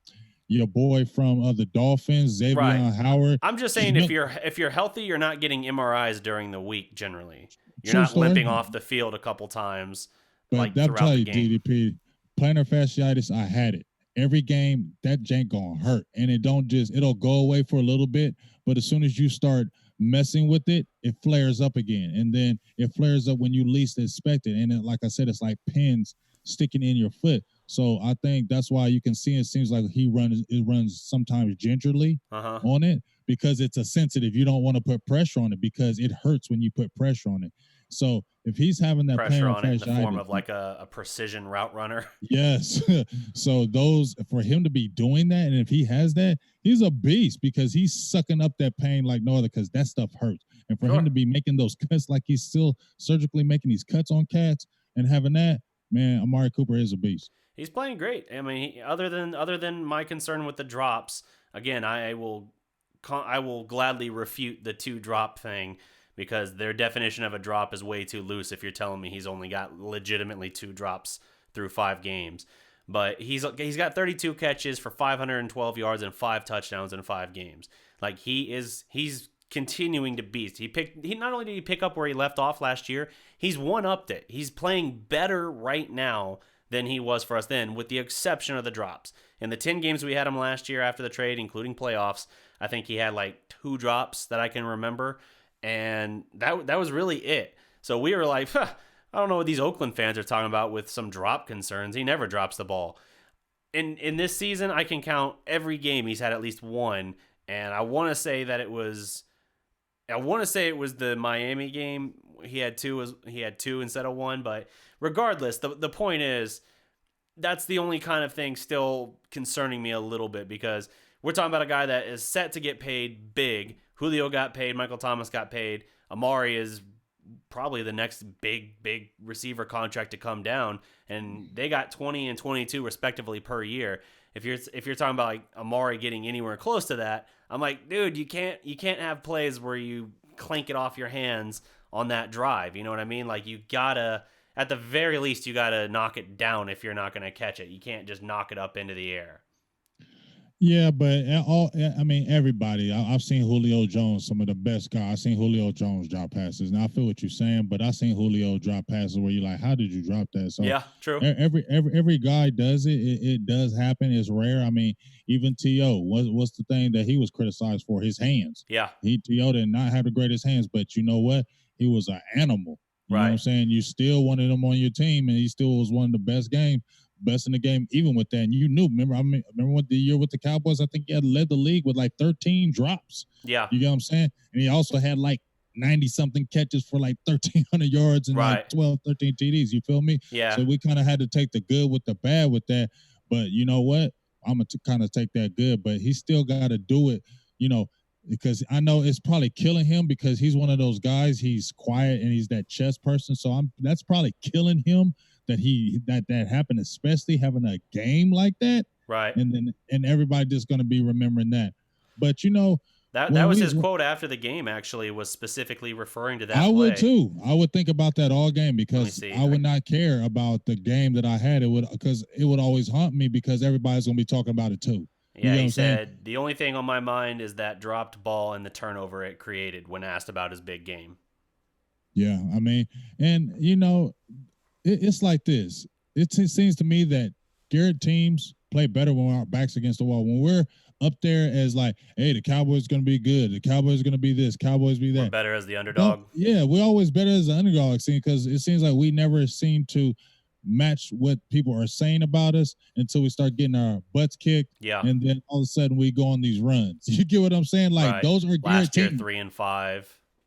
your boy from the Dolphins, Xavier Howard. I'm just saying, if you're healthy, you're not getting MRIs during the week. Generally, you're not limping off the field a couple times. But like that throughout tell the you, game. DDP, plantar fasciitis. I had it every game. That jank gonna hurt, and it'll go away for a little bit, but as soon as you start messing with it, it flares up again, and then it flares up when you least expect it. And it, like I said, it's like pins sticking in your foot. So I think that's why you can see it seems like it runs sometimes gingerly on it because it's a sensitive. You don't want to put pressure on it because it hurts when you put pressure on it. So if he's having that pressure on it in the form of like a precision route runner. Yes. So for him to be doing that, and if he has that, he's a beast because he's sucking up that pain like no other because that stuff hurts. And for him to be making those cuts like he's still surgically making these cuts on cats and having that, man, Amari Cooper is a beast. He's playing great. I mean, other than my concern with the drops, again, I will gladly refute the 2 drop thing because their definition of a drop is way too loose if you're telling me he's only got legitimately 2 drops through 5 games. But he's got 32 catches for 512 yards and 5 touchdowns in 5 games. Like he's continuing to beast. He not only did he pick up where he left off last year, he's one-upped it. He's playing better right now than he was for us then, with the exception of the drops. In the 10 games we had him last year after the trade, including playoffs, I think he had like 2 drops that I can remember, and that was really it. So we were like, I don't know what these Oakland fans are talking about with some drop concerns. He never drops the ball. In this season, I can count every game he's had at least 1, and I want to say it was the Miami game. He had 2 instead of 1, but regardless, the point is that's the only kind of thing still concerning me a little bit because we're talking about a guy that is set to get paid big. Julio got paid, Michael Thomas got paid. Amari is probably the next big receiver contract to come down, and they got 20 and 22 respectively per year. If you're talking about like Amari getting anywhere close to that, I'm like, dude, you can't have plays where you clank it off your hands on that drive. You know what I mean? Like you gotta, at the very least, you gotta knock it down if you're not gonna catch it. You can't just knock it up into the air. Yeah, but everybody. I've seen Julio Jones, some of the best guys. I've seen Julio Jones drop passes. Now I feel what you're saying, but I've seen Julio drop passes where you're like, how did you drop that? So yeah, true. Every guy does it. It does happen. It's rare. I mean, even T.O. What's the thing that he was criticized for? His hands. Yeah. T.O. did not have the greatest hands, but you know what? He was an animal. You know what I'm saying? You still wanted him on your team, and he still was one of the best in the game, even with that. And you knew, remember what the year with the Cowboys, I think he had led the league with like 13 drops. Yeah. You get what I'm saying? And he also had like 90-something catches for like 1,300 yards and like 12, 13 TDs. You feel me? Yeah. So we kind of had to take the good with the bad with that. But you know what? I'm going to kind of take that good, but he still got to do it. You know, because I know it's probably killing him because he's one of those guys. He's quiet and he's that chess person. So that's probably killing him that happened, especially having a game like that. Right. And everybody just going to be remembering that. But that was his quote after the game. Actually, was specifically referring to that. I play. would too. I would think about that all game because I would not care about the game that I had. Because it would always haunt me because everybody's going to be talking about it too. Yeah, he said, the only thing on my mind is that dropped ball and the turnover it created when asked about his big game. Yeah, I mean, and it's like this. It seems to me that Garrett teams play better when our backs against the wall. When we're up there as like, hey, the Cowboys going to be good. The Cowboys going to be this. Cowboys be that. We're better as the underdog. Yeah, we're always better as the underdog scene because it seems like we never seem to match what people are saying about us until we start getting our butts kicked. Yeah. And then all of a sudden we go on these runs. You get what I'm saying? Like right. Those are last year teams. 3-5.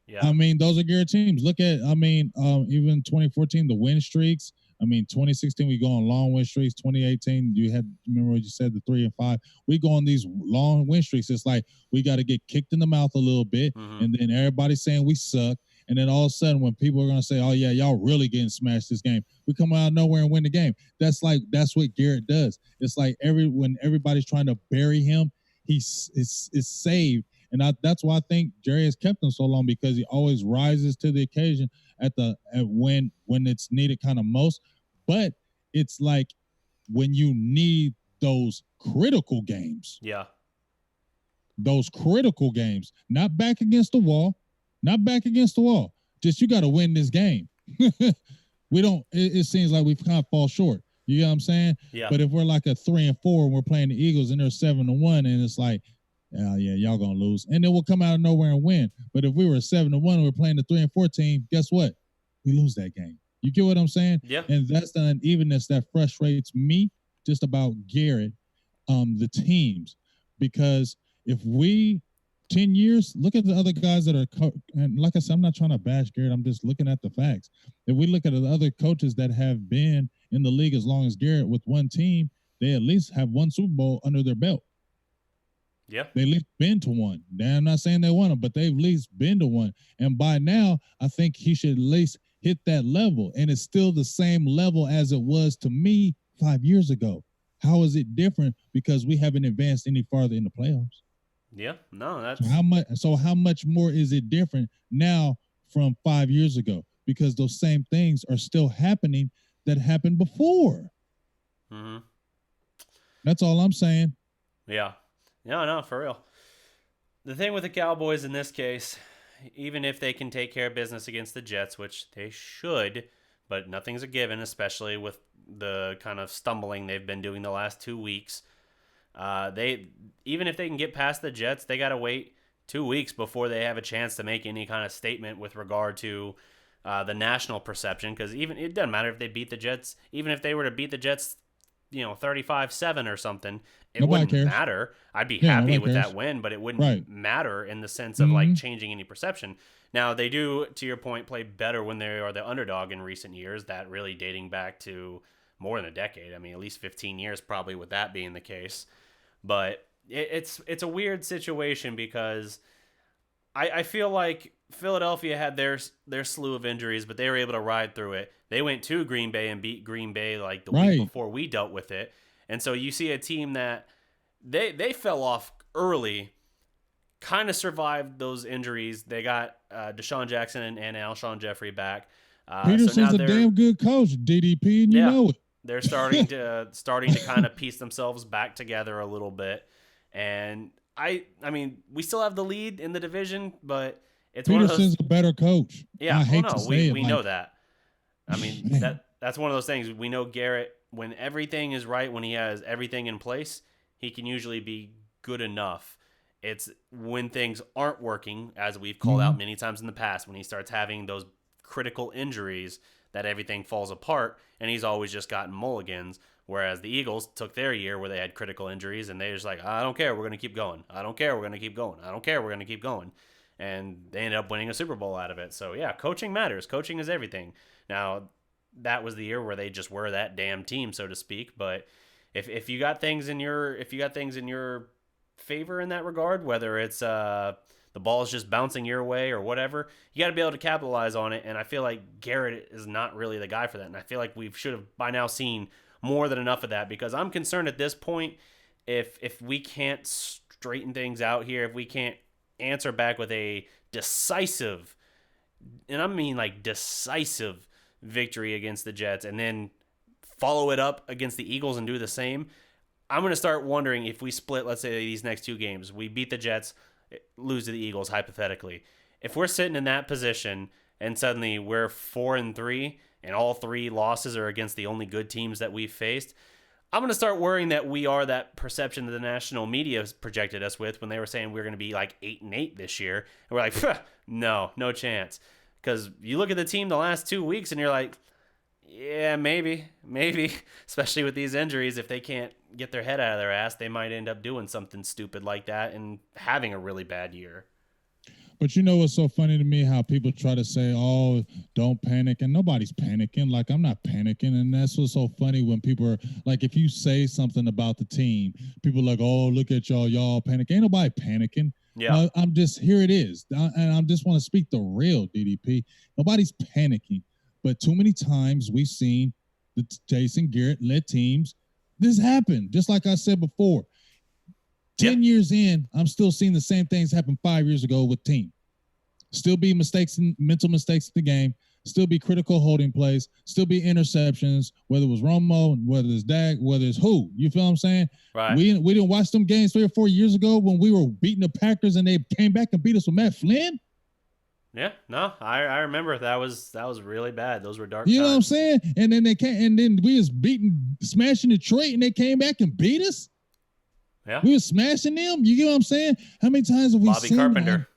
Yeah. I mean, those are Garrett teams. Look at, even 2014, the win streaks. 2016 we go on long win streaks. 2018, remember what you said, the 3-5. We go on these long win streaks. It's like we got to get kicked in the mouth a little bit, and then everybody's saying we suck. And then all of a sudden, when people are going to say, "Oh yeah, y'all really getting smashed this game," we come out of nowhere and win the game. That's what Garrett does. It's like when everybody's trying to bury him, he's saved. And that's why I think Jerry has kept him so long because he always rises to the occasion at when it's needed kind of most. But it's like when you need those critical games. Yeah. Those critical games, not back against the wall. Just you got to win this game. We don't. It seems like we've kind of fall short. You know what I'm saying? Yeah. But if we're like a 3-4 and we're playing the Eagles and they're 7-1, and it's like, oh yeah, y'all gonna lose, and then we'll come out of nowhere and win. But if we were 7-1 and we're playing the 3-4 team, guess what? We lose that game. You get what I'm saying? Yeah. And that's the unevenness that frustrates me just about Garrett, the teams, because if we 10 years, look at the other guys that are, and like I said, I'm not trying to bash Garrett. I'm just looking at the facts. If we look at the other coaches that have been in the league as long as Garrett with one team, they at least have one Super Bowl under their belt. Yeah. They at least been to one. I'm not saying they won them, but they've at least been to one. And by now, I think he should at least hit that level. And it's still the same level as it was to me 5 years ago. How is it different? Because we haven't advanced any farther in the playoffs. Yeah, no, that's how much more is it different now from 5 years ago? Because those same things are still happening that happened before. Mm-hmm. That's all I'm saying. Yeah. No, for real. The thing with the Cowboys in this case, even if they can take care of business against the Jets, which they should, but nothing's a given, especially with the kind of stumbling they've been doing the last 2 weeks. Even if they can get past the Jets, they got to wait 2 weeks before they have a chance to make any kind of statement with regard to the national perception. Because it doesn't matter if they beat the Jets, even if they were to beat the Jets, 35-7 or something, it wouldn't matter. I'd be happy with that win, but it wouldn't matter in the sense of like changing any perception. Now they do, to your point, play better when they are the underdog in recent years. That really dating back to more than a decade. At least 15 years probably with that being the case. But it's a weird situation because I feel like Philadelphia had their slew of injuries, but they were able to ride through it. They went to Green Bay and beat Green Bay like the week before we dealt with it. And so you see a team that they fell off early, kind of survived those injuries. They got Deshaun Jackson and Alshon Jeffrey back. Peterson's a damn good coach, DDP, and you know it. They're starting to kind of piece themselves back together a little bit. And I mean, we still have the lead in the division, but it's Peterson's a better coach. Yeah, I hate to say it. We know that. That's one of those things. We know Garrett, when everything is right, when he has everything in place, he can usually be good enough. It's when things aren't working, as we've called out many times in the past, when he starts having those critical injuries, that everything falls apart, and he's always just gotten mulligans. Whereas the Eagles took their year where they had critical injuries, and they're just like, I don't care, we're going to keep going. I don't care, we're going to keep going. I don't care, we're going to keep going. And they ended up winning a Super Bowl out of it. So yeah, coaching matters. Coaching is everything. Now, that was the year where they just were that damn team, so to speak. But if you got things in your favor in that regard, whether it's the ball is just bouncing your way or whatever. You got to be able to capitalize on it, and I feel like Garrett is not really the guy for that, and I feel like we should have by now seen more than enough of that, because I'm concerned at this point if we can't straighten things out here, if we can't answer back with a decisive, and I mean like decisive victory against the Jets, and then follow it up against the Eagles and do the same, I'm going to start wondering if we split, let's say, these next two games. We beat the Jets, lose to the Eagles, hypothetically. If we're sitting in that position and suddenly we're 4-3 and all three losses are against the only good teams that we've faced, I'm going to start worrying that we are that perception that the national media projected us with when they were saying we're going to be like 8-8 this year. And we're like, no chance. Because you look at the team the last 2 weeks and you're like, yeah, maybe, especially with these injuries, if they can't get their head out of their ass, they might end up doing something stupid like that and having a really bad year. But you know what's so funny to me? How people try to say, oh, don't panic. And nobody's panicking. Like, I'm not panicking. And that's what's so funny when people are like, if you say something about the team, people are like, oh, look at y'all panicking. Ain't nobody panicking. Yeah. I'm just, here it is. And I just want to speak the real DDP. Nobody's panicking. But too many times we've seen the Jason Garrett-led teams, this happen. Just like I said before, 10 years in, I'm still seeing the same things happen 5 years ago with team. Still be mistakes and mental mistakes in the game, still be critical holding plays, still be interceptions, whether it was Romo, whether it's Dak, whether it's who. You feel what I'm saying? Right. We didn't watch them games 3 or 4 years ago when we were beating the Packers and they came back and beat us with Matt Flynn. Yeah, no, I remember that was really bad. Those were dark You times. know what I'm saying? And then then we was smashing Detroit, and they came back and beat us. Yeah, we was smashing them. You get what I'm saying? How many times have we Bobby seen Carpenter?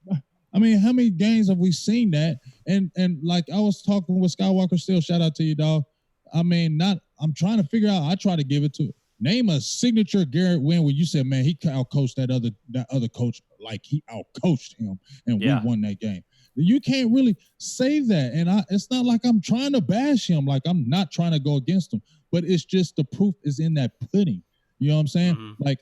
That? I mean, how many games have we seen that? And like I was talking with Skywalker Still, shout out to you, dog. I mean, I'm trying to figure out. I try to give it to name a signature Garrett win where you said, man, he outcoached that other coach, like he outcoached him, and we won that game. You can't really say that, and it's not like I'm trying to bash him. Like, I'm not trying to go against him, but it's just the proof is in that pudding. You know what I'm saying? Mm-hmm. Like,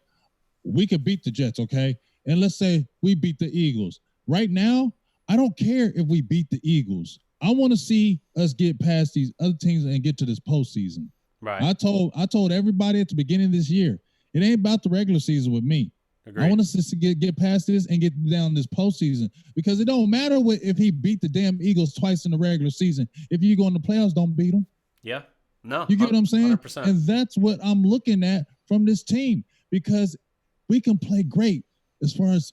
we could beat the Jets, okay? And let's say we beat the Eagles. Right now, I don't care if we beat the Eagles. I want to see us get past these other teams and get to this postseason. Right. I told everybody at the beginning of this year, it ain't about the regular season with me. Agreed. I want us to get past this and get down this postseason, because it don't matter if he beat the damn Eagles twice in the regular season. If you go in the playoffs, don't beat them. Yeah. No. You get what I'm saying? 100%. And that's what I'm looking at from this team, because we can play great as far as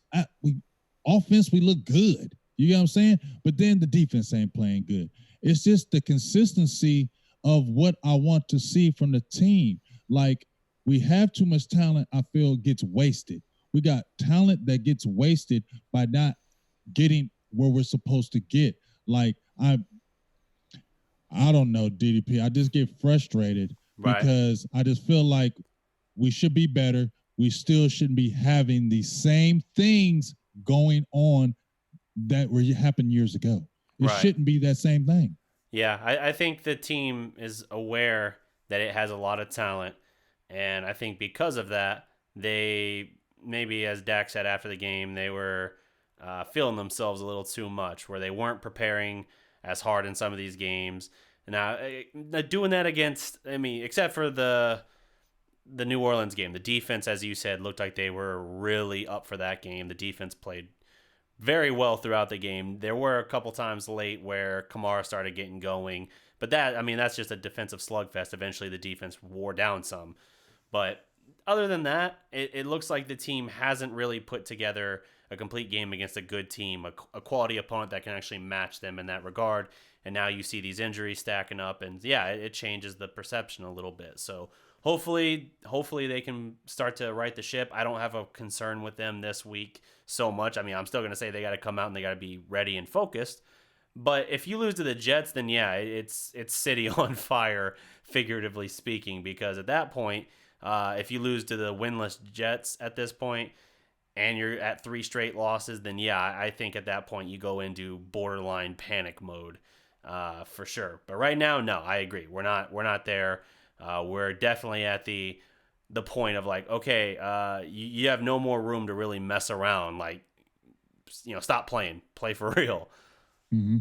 offense. We look good. You get what I'm saying? But then the defense ain't playing good. It's just the consistency of what I want to see from the team. Like, we have too much talent, I feel, gets wasted. We got talent that gets wasted by not getting where we're supposed to get. Like, I don't know, DDP. I just get frustrated because I just feel like we should be better. We still shouldn't be having the same things going on that happened years ago. It shouldn't be that same thing. Yeah, I think the team is aware that it has a lot of talent, and I think because of that, they maybe, as Dak said after the game, they were feeling themselves a little too much, where they weren't preparing as hard in some of these games. Now, doing that against, except for the New Orleans game, the defense, as you said, looked like they were really up for that game. The defense played very well throughout the game. There were a couple times late where Kamara started getting going, but that's just a defensive slugfest. Eventually the defense wore down some. But other than that, it looks like the team hasn't really put together a complete game against a good team, a quality opponent that can actually match them in that regard. And now you see these injuries stacking up, and it changes the perception a little bit. So hopefully they can start to right the ship. I don't have a concern with them this week so much. I'm still going to say they got to come out and they got to be ready and focused. But if you lose to the Jets, then it's city on fire, figuratively speaking, because at that point, if you lose to the winless Jets at this point and you're at 3 straight losses, then I think at that point you go into borderline panic mode for sure. But right now, no, I agree. We're not there. We're definitely at the the point of like, okay, you have no more room to really mess around. Like, stop playing, play for real. Mm-hmm.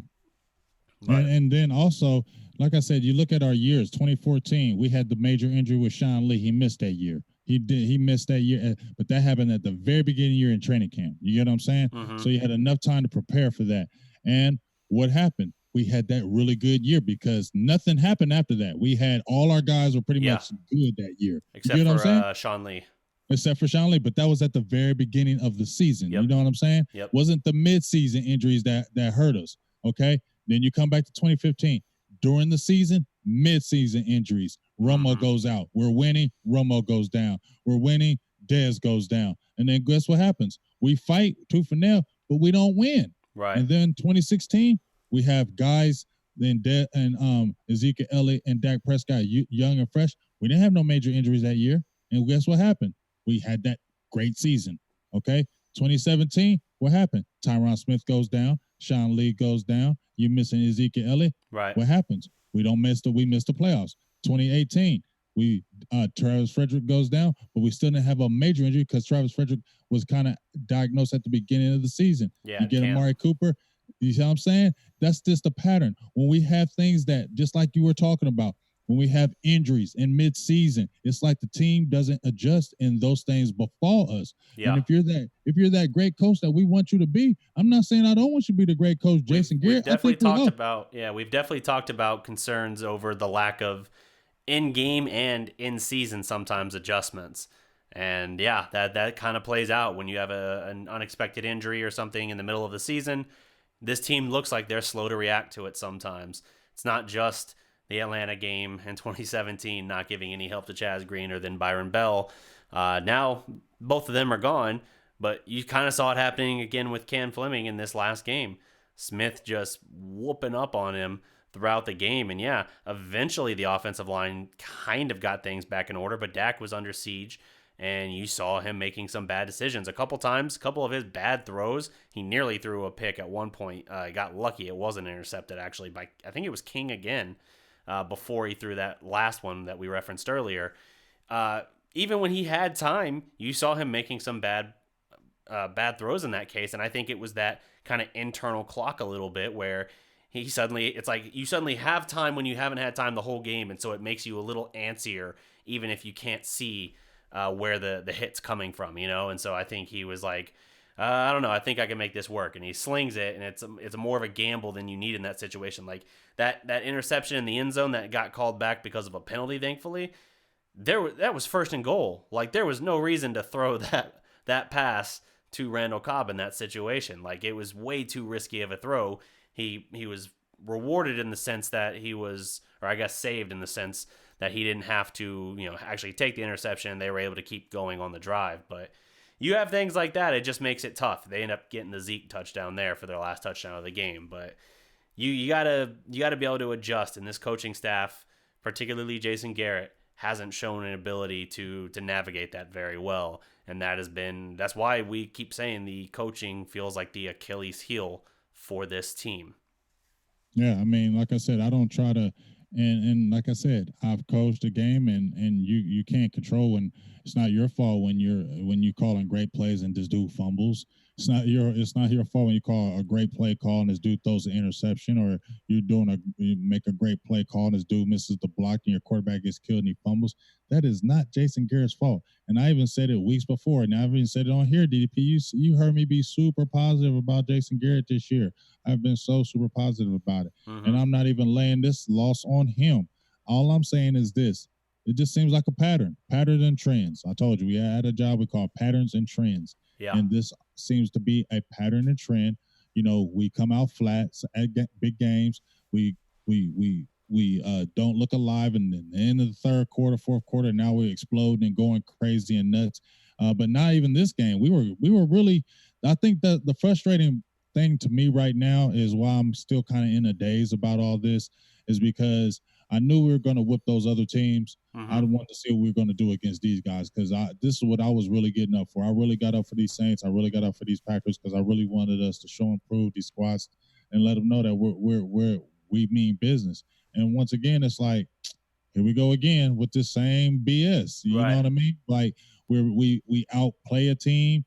But And then also, like I said, you look at our years. 2014, we had the major injury with Sean Lee. He missed that year. He missed that year, but that happened at the very beginning of the year in training camp. You get what I'm saying? mm-hmm. So you had enough time to prepare for that. And what happened? We had that really good year because nothing happened after that. We had all our guys were pretty much good that year. Except you get what for I'm saying? Sean Lee. Except for Sean Lee, but that was at the very beginning of the season. Yep. You know what I'm saying? Yep. Wasn't the mid-season injuries that hurt us. Okay. Then you come back to 2015. During the season, mid-season injuries. Romo goes out. We're winning. Romo goes down. We're winning. Dez goes down. And then guess what happens? We fight tooth and nail, but we don't win. Right. And then 2016, we have guys then Ezekiel Elliott and Dak Prescott, young and fresh. We didn't have no major injuries that year. And guess what happened? We had that great season. Okay. 2017, what happened? Tyron Smith goes down. Sean Lee goes down. You're missing Ezekiel Elliott. Right. What happens? We missed the playoffs. 2018, Travis Frederick goes down, but we still didn't have a major injury because Travis Frederick was kind of diagnosed at the beginning of the season. Yeah. You get Amari Cooper. You see what I'm saying? That's just a pattern. When we have things that, just like you were talking about, when we have injuries in mid-season, it's like the team doesn't adjust and those things befall us. Yeah. And if you're that great coach that we want you to be, I'm not saying I don't want you to be the great coach, Jason Garrett. We've definitely talked about concerns over the lack of in-game and in-season sometimes adjustments. And yeah, that kind of plays out when you have an unexpected injury or something in the middle of the season. This team looks like they're slow to react to it sometimes. It's not just the Atlanta game in 2017 not giving any help to Chaz Green or then Byron Bell. Now, both of them are gone, but you kind of saw it happening again with Cam Fleming in this last game. Smith just whooping up on him throughout the game. And yeah, eventually the offensive line kind of got things back in order, but Dak was under siege. And you saw him making some bad decisions. A couple of his bad throws, he nearly threw a pick at one point. Got lucky. It wasn't intercepted, actually, by, I think it was King again, before he threw that last one that we referenced earlier. Even when he had time, you saw him making some bad throws in that case. And I think it was that kind of internal clock a little bit where it's like you suddenly have time when you haven't had time the whole game. And so it makes you a little antsier, even if you can't see where the hit's coming from, And so I think he was like, I don't know, I think I can make this work. And he slings it, and it's more of a gamble than you need in that situation. Like that interception in the end zone that got called back because of a penalty, thankfully, that was first and goal. Like there was no reason to throw that pass to Randall Cobb in that situation. Like it was way too risky of a throw. He was rewarded in the sense that he was, or I guess saved in the sense that he didn't have to, actually take the interception. They were able to keep going on the drive. But you have things like that, it just makes it tough. They end up getting the Zeke touchdown there for their last touchdown of the game. But you gotta be able to adjust. And this coaching staff, particularly Jason Garrett, hasn't shown an ability to navigate that very well. And that's why we keep saying the coaching feels like the Achilles heel for this team. Yeah, I mean, like I said, I don't try to. And like I said, I've coached a game, and you can't control when it's not your fault when you calling great plays and this dude fumbles. It's not your fault when you call a great play call and this dude throws an interception, or you make a great play call and this dude misses the block and your quarterback gets killed and he fumbles. That is not Jason Garrett's fault. And I even said it weeks before, and I've even said it on here, DDP. You heard me be super positive about Jason Garrett this year. I've been so super positive about it. Mm-hmm. And I'm not even laying this loss on him. All I'm saying is this. It just seems like a pattern and trends. I told you, we had a job we call patterns and trends. Yeah. And this seems to be a pattern and trend. We come out flat at big games. We don't look alive in the end of the third quarter, fourth quarter. Now we're exploding and going crazy and nuts. But not even this game. We were really. I think that the frustrating thing to me right now is why I'm still kind of in a daze about all this is because I knew we were going to whip those other teams. Mm-hmm. I wanted to see what we were going to do against these guys because this is what I was really getting up for. I really got up for these Saints. I really got up for these Packers because I really wanted us to show and prove these squads and let them know that we mean business. And once again, it's like here we go again with the same BS. You know what I mean? Like we outplay a team,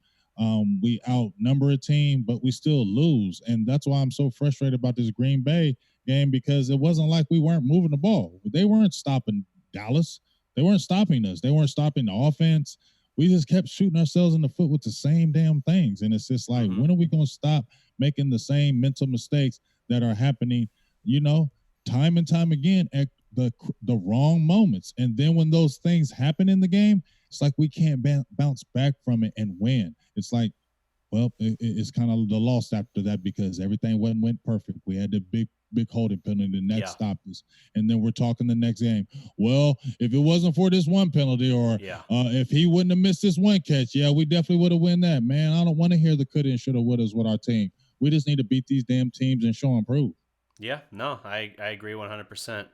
we outnumber a team, but we still lose. And that's why I'm so frustrated about this Green Bay game, because it wasn't like we weren't moving the ball. They weren't stopping Dallas. They weren't stopping us. They weren't stopping the offense. We just kept shooting ourselves in the foot with the same damn things. And it's just like, when are we going to stop making the same mental mistakes that are happening, time and time again at the wrong moments? And then when those things happen in the game, it's like we can't bounce back from it and win. It's like, well, it's kind of the loss after that, because everything went perfect. We had the big holding penalty, and that stopped us. And then we're talking the next game. Well, if it wasn't for this one penalty, or if he wouldn't have missed this one catch, we definitely would have won that. Man, I don't want to hear the coulda and shoulda wouldas with our team. We just need to beat these damn teams and show and prove. Yeah, no, I agree 100%.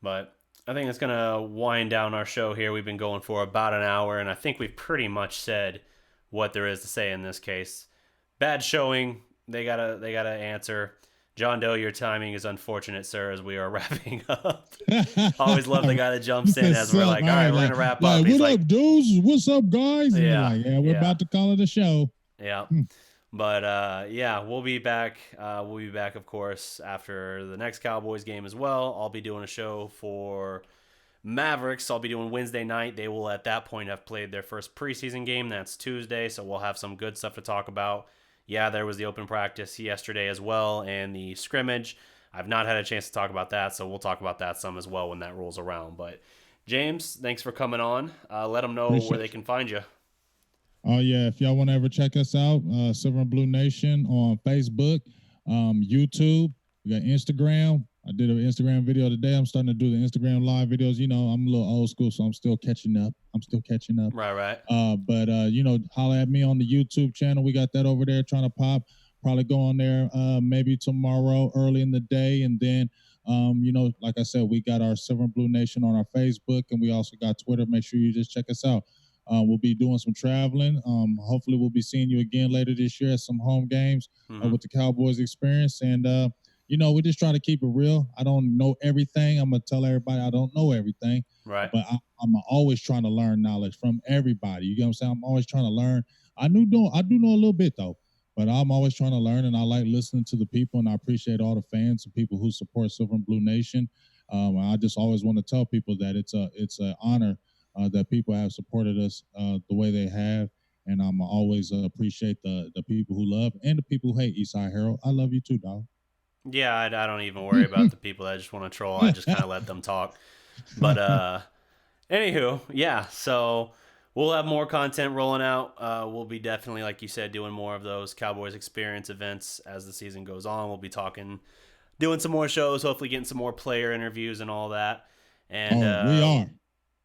But I think it's going to wind down our show here. We've been going for about an hour, and I think we've pretty much said what there is to say in this case. Bad showing. They gotta answer. John Doe, your timing is unfortunate, sir, as we are wrapping up. Always love the guy that jumps in as we're like, all right, we're going to wrap up. What up, dudes? What's up, guys? And we're about to call it a show. Yeah. But, we'll be back. We'll be back, of course, after the next Cowboys game as well. I'll be doing a show for Mavericks. I'll be doing Wednesday night. They will, at that point, have played their first preseason game. That's Tuesday, so we'll have some good stuff to talk about. Yeah, there was the open practice yesterday as well, and the scrimmage. I've not had a chance to talk about that, so we'll talk about that some as well when that rolls around. But, James, thanks for coming on. Let them know where they can find you. Oh, yeah. If y'all want to ever check us out, Silver and Blue Nation on Facebook, YouTube. We got Instagram. I did an Instagram video today. I'm starting to do the Instagram live videos. I'm a little old school, so I'm still catching up. Right. But holler at me on the YouTube channel. We got that over there trying to pop. Probably go on there maybe tomorrow early in the day. And then, like I said, we got our Silver and Blue Nation on our Facebook, and we also got Twitter. Make sure you just check us out. We'll be doing some traveling. Hopefully we'll be seeing you again later this year at some home games with the Cowboys experience. And, we just try to keep it real. I don't know everything. I'm going to tell everybody I don't know everything. Right. But I'm always trying to learn knowledge from everybody. You get what I'm saying? I'm always trying to learn. I do know a little bit, though. But I'm always trying to learn, and I like listening to the people, and I appreciate all the fans and people who support Silver and Blue Nation. I just always want to tell people that it's an honor that people have supported us the way they have, and I'm always appreciate the people who love and the people who hate Eastside Harold. I love you too, dog. Yeah, I don't even worry about the people that just want to troll. I just kind of let them talk. But anywho, yeah, so we'll have more content rolling out. We'll be definitely, like you said, doing more of those Cowboys experience events as the season goes on. We'll be doing some more shows, hopefully getting some more player interviews and all that. And we are.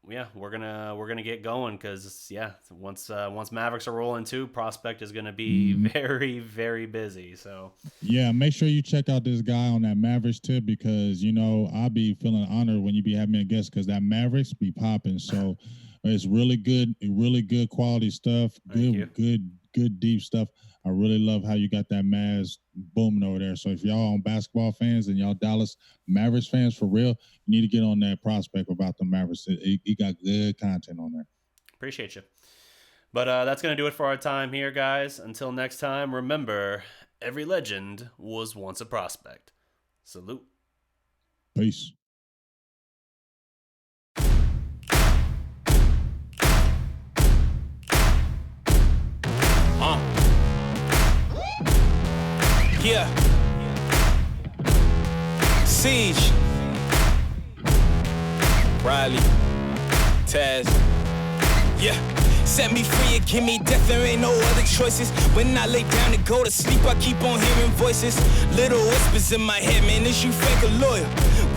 Yeah, we're gonna get going because once Mavericks are rolling too, Prospect is gonna be very, very busy. So yeah, make sure you check out this guy on that Mavericks tip, because I'll be feeling honored when you be having me a guest, because that Mavericks be popping. So it's really good quality stuff. Good deep stuff. I really love how you got that Mavs booming over there. So if y'all on basketball fans and y'all Dallas Mavericks fans for real, you need to get on that Prospect about the Mavericks. He got good content on there. Appreciate you. But that's going to do it for our time here, guys. Until next time, remember, every legend was once a prospect. Salute. Peace. Yeah. Siege. Riley. Taz. Yeah. Set me free and give me death, there ain't no other choices. When I lay down to go to sleep, I keep on hearing voices. Little whispers in my head, man, is you fake a lawyer?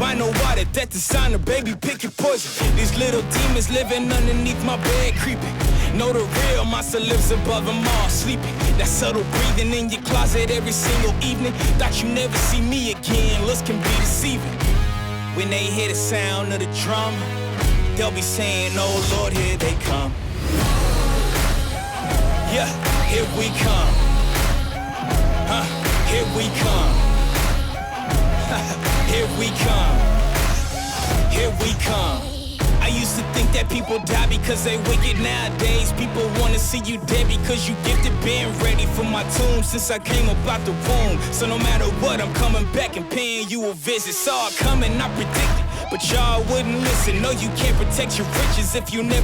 Why no water, that designer, baby, pick your poison. These little demons living underneath my bed, creeping. Know the real monster lives above them all, sleeping. That subtle breathing in your closet every single evening. Thought you never see me again, looks can be deceiving. When they hear the sound of the drum, they'll be saying, oh Lord, here they come. Yeah, here we come. Here we come. Here we come. Here we come. I used to think that people die because they wicked. Nowadays, people wanna see you dead because you gifted. Been ready for my tomb since I came up out the womb. So no matter what, I'm coming back and paying you a visit. Saw it coming, I predicted, but y'all wouldn't listen. No, you can't protect your riches if you never